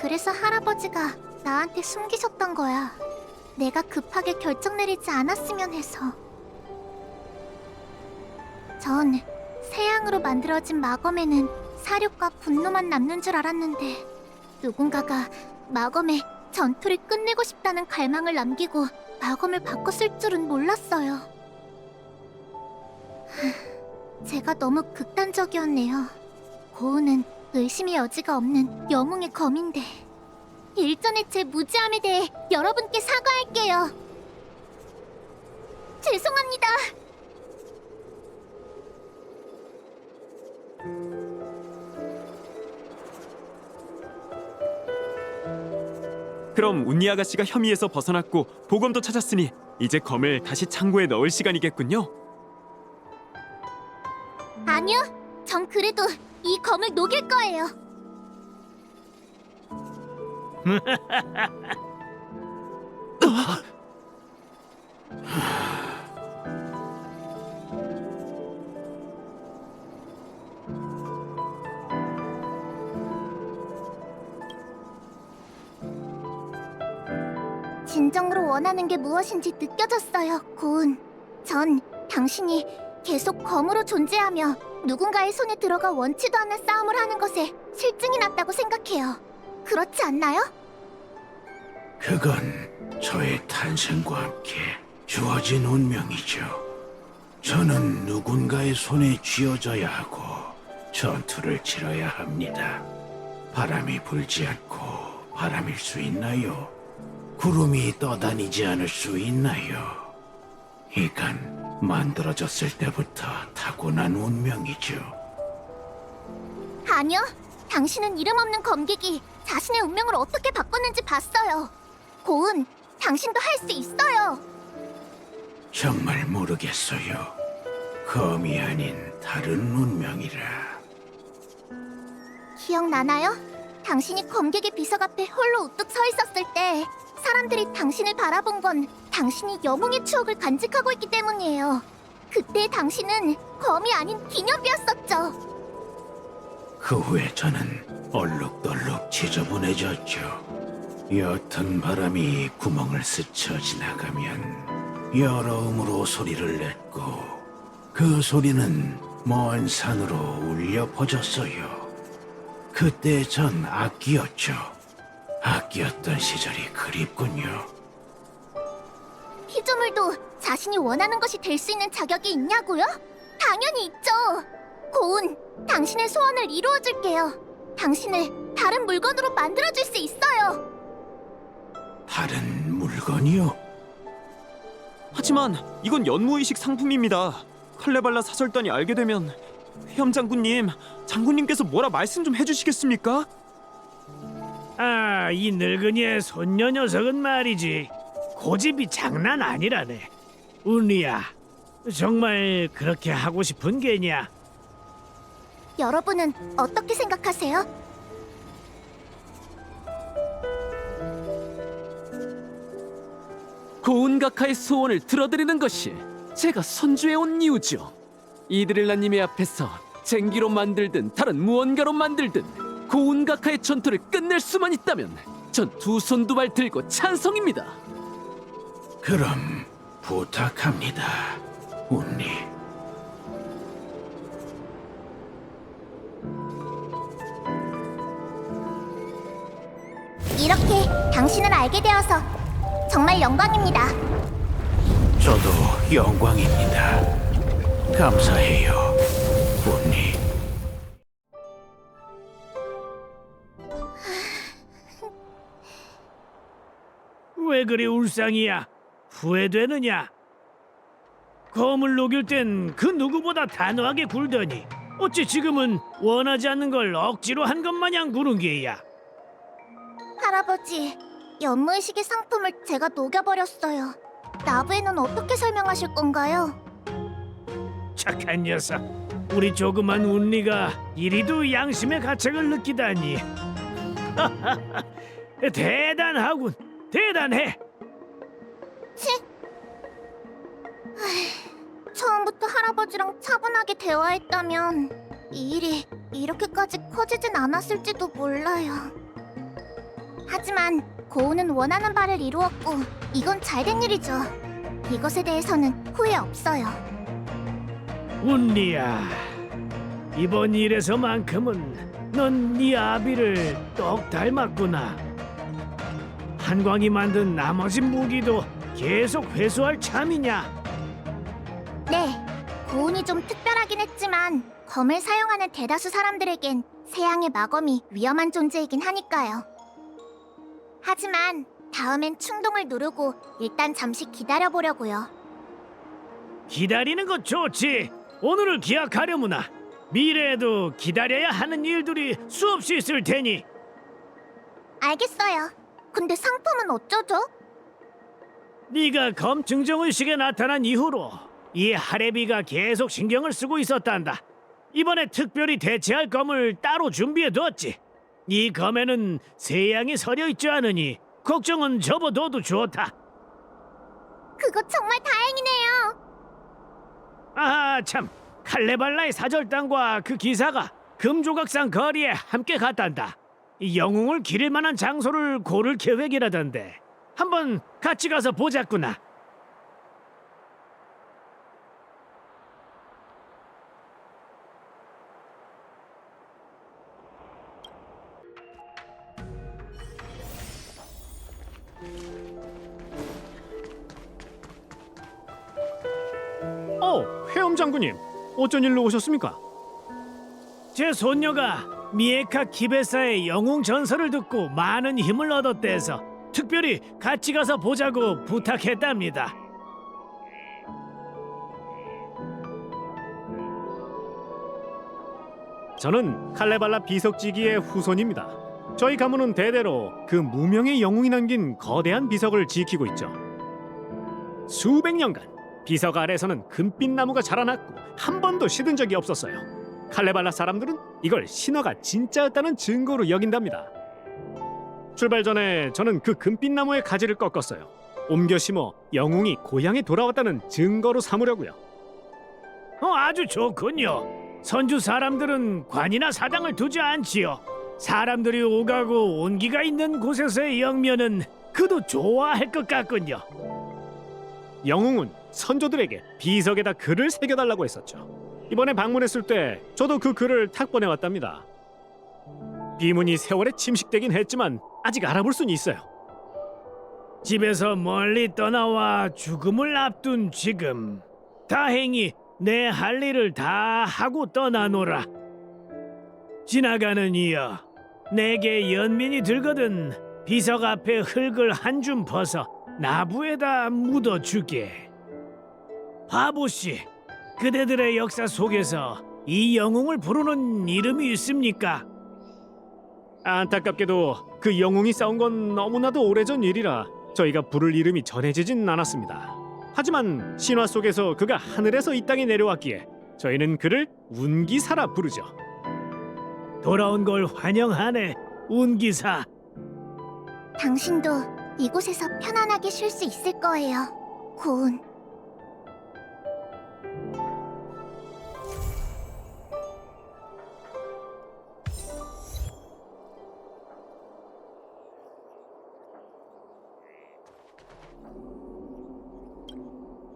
그래서 할아버지가 나한테 숨기셨던 거야. 내가 급하게 결정 내리지 않았으면 해서. 전 새양으로 만들어진 마검에는 사력과 분노만 남는 줄 알았는데 누군가가 마검에 전투를 끝내고 싶다는 갈망을 남기고 마검을 바꿨을 줄은 몰랐어요. 제가 너무 극단적이었네요. 고운은 의심의 여지가 없는 영웅의 검인데 일전에 제 무지함에 대해 여러분께 사과할게요. 죄송합니다. 그럼 운니 아가씨가 혐의에서 벗어났고 보검도 찾았으니 이제 검을 다시 창고에 넣을 시간이겠군요. 아니요, 전 그래도 이 검을 녹일 거예요. 진정으로 원하는 게 무엇인지 느껴졌어요, 고은. 전 당신이 계속 검으로 존재하며 누군가의 손에 들어가 원치도 않는 싸움을 하는 것에 실증이 났다고 생각해요. 그렇지 않나요? 그건 저의 탄생과 함께 주어진 운명이죠. 저는 누군가의 손에 쥐어져야 하고 전투를 치러야 합니다. 바람이 불지 않고 바람일 수 있나요? 구름이 떠다니지 않을 수 있나요? 이건 만들어졌을 때부터 타고난 운명이죠. 아니요, 당신은 이름 없는 검객이 자신의 운명을 어떻게 바꿨는지 봤어요. 고은, 당신도 할 수 있어요. 정말 모르겠어요. 검이 아닌 다른 운명이라. 기억나나요? 당신이 검객의 비석 앞에 홀로 우뚝 서 있었을 때 사람들이 당신을 바라본 건 당신이 영웅의 추억을 간직하고 있기 때문이에요. 그때 당신은 검이 아닌 기념비였었죠. 그 후에 저는 얼룩덜룩 지저분해졌죠. 옅은 바람이 구멍을 스쳐 지나가면 여러 음으로 소리를 냈고 그 소리는 먼 산으로 울려 퍼졌어요. 그때 전 악기였죠. 악기였던 시절이 그립군요. 피조물도 자신이 원하는 것이 될 수 있는 자격이 있냐고요? 당연히 있죠. 고운, 당신의 소원을 이루어줄게요. 당신을 다른 물건으로 만들어줄 수 있어요. 다른 물건이요? 하지만 이건 연무의식 상품입니다. 칼레발라 사절단이 알게 되면 회엄 장군님, 장군님께서 뭐라 말씀 좀 해주시겠습니까? 아, 이 늙은이의 손녀 녀석은 말이지 고집이 장난 아니라네. 운리야, 정말 그렇게 하고 싶은 게냐? 여러분은 어떻게 생각하세요? 고운 각하의 소원을 들어드리는 것이 제가 선주해온 이유죠. 이드릴라님의 앞에서 쟁기로 만들든 다른 무언가로 만들든 고운 각하의 전투를 끝낼 수만 있다면 전 두 손 두 발 들고 찬성입니다. 그럼 부탁합니다, 운리. 이렇게 당신을 알게 되어서 정말 영광입니다. 저도 영광입니다. 감사해요, 운리. 왜 그리 울상이야? 후회되느냐? 검을 녹일 땐 그 누구보다 단호하게 굴더니 어찌 지금은 원하지 않는 걸 억지로 한 것 마냥 구는 게야? 할아버지, 연무의식의 상품을 제가 녹여버렸어요. 나부에는 어떻게 설명하실 건가요? 착한 녀석, 우리 조그만 운리가 이리도 양심의 가책을 느끼다니. 대단하군, 대단해. 처음부터 할아버지랑 차분하게 대화했다면 이 일이 이렇게까지 커지진 않았을지도 몰라요. 하지만 고우는 원하는 바를 이루었고 이건 잘된 일이죠. 이것에 대해서는 후회 없어요. 운리야, 이번 일에서만큼은 넌 네 아비를 똑 닮았구나. 한광이 만든 나머지 무기도 계속 회수할 참이냐? 네, 고운이 좀 특별하긴 했지만 검을 사용하는 대다수 사람들에겐 세양의 마검이 위험한 존재이긴 하니까요. 하지만 다음엔 충동을 누르고 일단 잠시 기다려보려고요. 기다리는 것 좋지. 오늘을 기약하려무나. 미래에도 기다려야 하는 일들이 수없이 있을 테니. 알겠어요. 근데 상품은 어쩌죠? 네가 검 증정의식에 나타난 이후로 이 하레비가 계속 신경을 쓰고 있었단다. 이번에 특별히 대체할 검을 따로 준비해뒀지. 이 검에는 세양이 서려 있지 않으니 걱정은 접어둬도 좋다. 그거 정말 다행이네요. 아, 참, 칼레발라의 사절단과 그 기사가 금조각상 거리에 함께 갔단다. 이 영웅을 기릴 만한 장소를 고를 계획이라던데 한번 같이 가서 보자꾸나. 회엄 장군님, 어쩐 일로 오셨습니까? 제 손녀가 미에카 기베사의 영웅 전설을 듣고 많은 힘을 얻었대서 특별히 같이 가서 보자고 부탁했답니다. 저는 칼레발라 비석지기의 후손입니다. 저희 가문은 대대로 그 무명의 영웅이 남긴 거대한 비석을 지키고 있죠. 수백 년간 비석 아래서는 금빛 나무가 자라났고 한 번도 시든 적이 없었어요. 칼레발라 사람들은 이걸 신화가 진짜였다는 증거로 여긴답니다. 출발 전에 저는 그 금빛 나무의 가지를 꺾었어요. 옮겨 심어 영웅이 고향에 돌아왔다는 증거로 삼으려고요. 아주 좋군요. 선주 사람들은 관이나 사당을 두지 않지요. 사람들이 오가고 온기가 있는 곳에서의 영면은 그도 좋아할 것 같군요. 영웅은 선조들에게 비석에다 글을 새겨달라고 했었죠. 이번에 방문했을 때 저도 그 글을 탁보내 왔답니다. 비문이 세월에 침식되긴 했지만 아직 알아볼 수는 있어요. 집에서 멀리 떠나와 죽음을 앞둔 지금 다행히 내 할 일을 다 하고 떠나노라. 지나가는 이여, 내게 연민이 들거든 비석 앞에 흙을 한 줌 벗어 나부에다 묻어주게. 바보씨, 그대들의 역사 속에서 이 영웅을 부르는 이름이 있습니까? 안타깝게도 그 영웅이 싸운 건 너무나도 오래전 일이라 저희가 부를 이름이 전해지진 않았습니다. 하지만 신화 속에서 그가 하늘에서 이 땅에 내려왔기에 저희는 그를 운기사라 부르죠. 돌아온 걸 환영하네, 운기사. 당신도 이곳에서 편안하게 쉴 수 있을 거예요, 고운.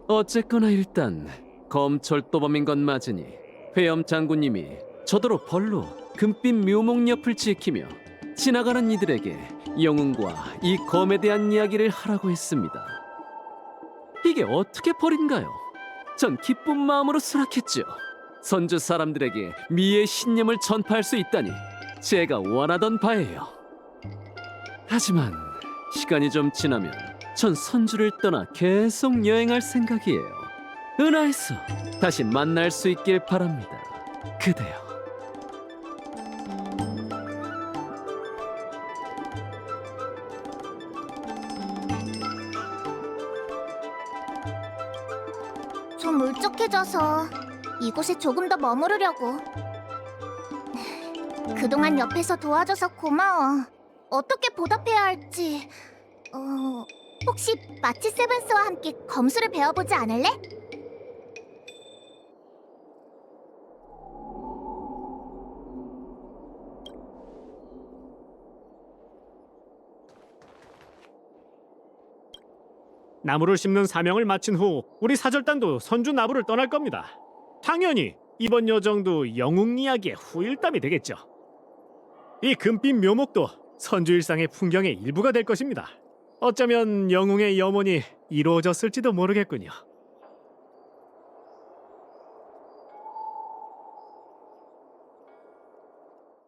어쨌거나 일단 검철도범인 건 맞으니 회엄 장군님이 저더러 벌로 금빛 묘목 옆을 지키며 지나가는 이들에게 영웅과 이 검에 대한 이야기를 하라고 했습니다. 이게 어떻게 벌인가요? 전 기쁜 마음으로 수락했죠. 선주 사람들에게 미의 신념을 전파할 수 있다니 제가 원하던 바예요. 하지만 시간이 좀 지나면 전 선주를 떠나 계속 여행할 생각이에요. 은하에서 다시 만날 수 있길 바랍니다. 그대여. 좀 울적해져서 이곳에 조금 더 머무르려고. 그동안 옆에서 도와줘서 고마워. 어떻게 보답해야 할지. 혹시 마치 세븐스와 함께 검수를 배워보지 않을래? 나무를 심는 사명을 마친 후 우리 사절단도 선주 나부를 떠날 겁니다. 당연히 이번 여정도 영웅 이야기의 후일담이 되겠죠. 이 금빛 묘목도 선주 일상의 풍경의 일부가 될 것입니다. 어쩌면 영웅의 염원이 이루어졌을지도 모르겠군요.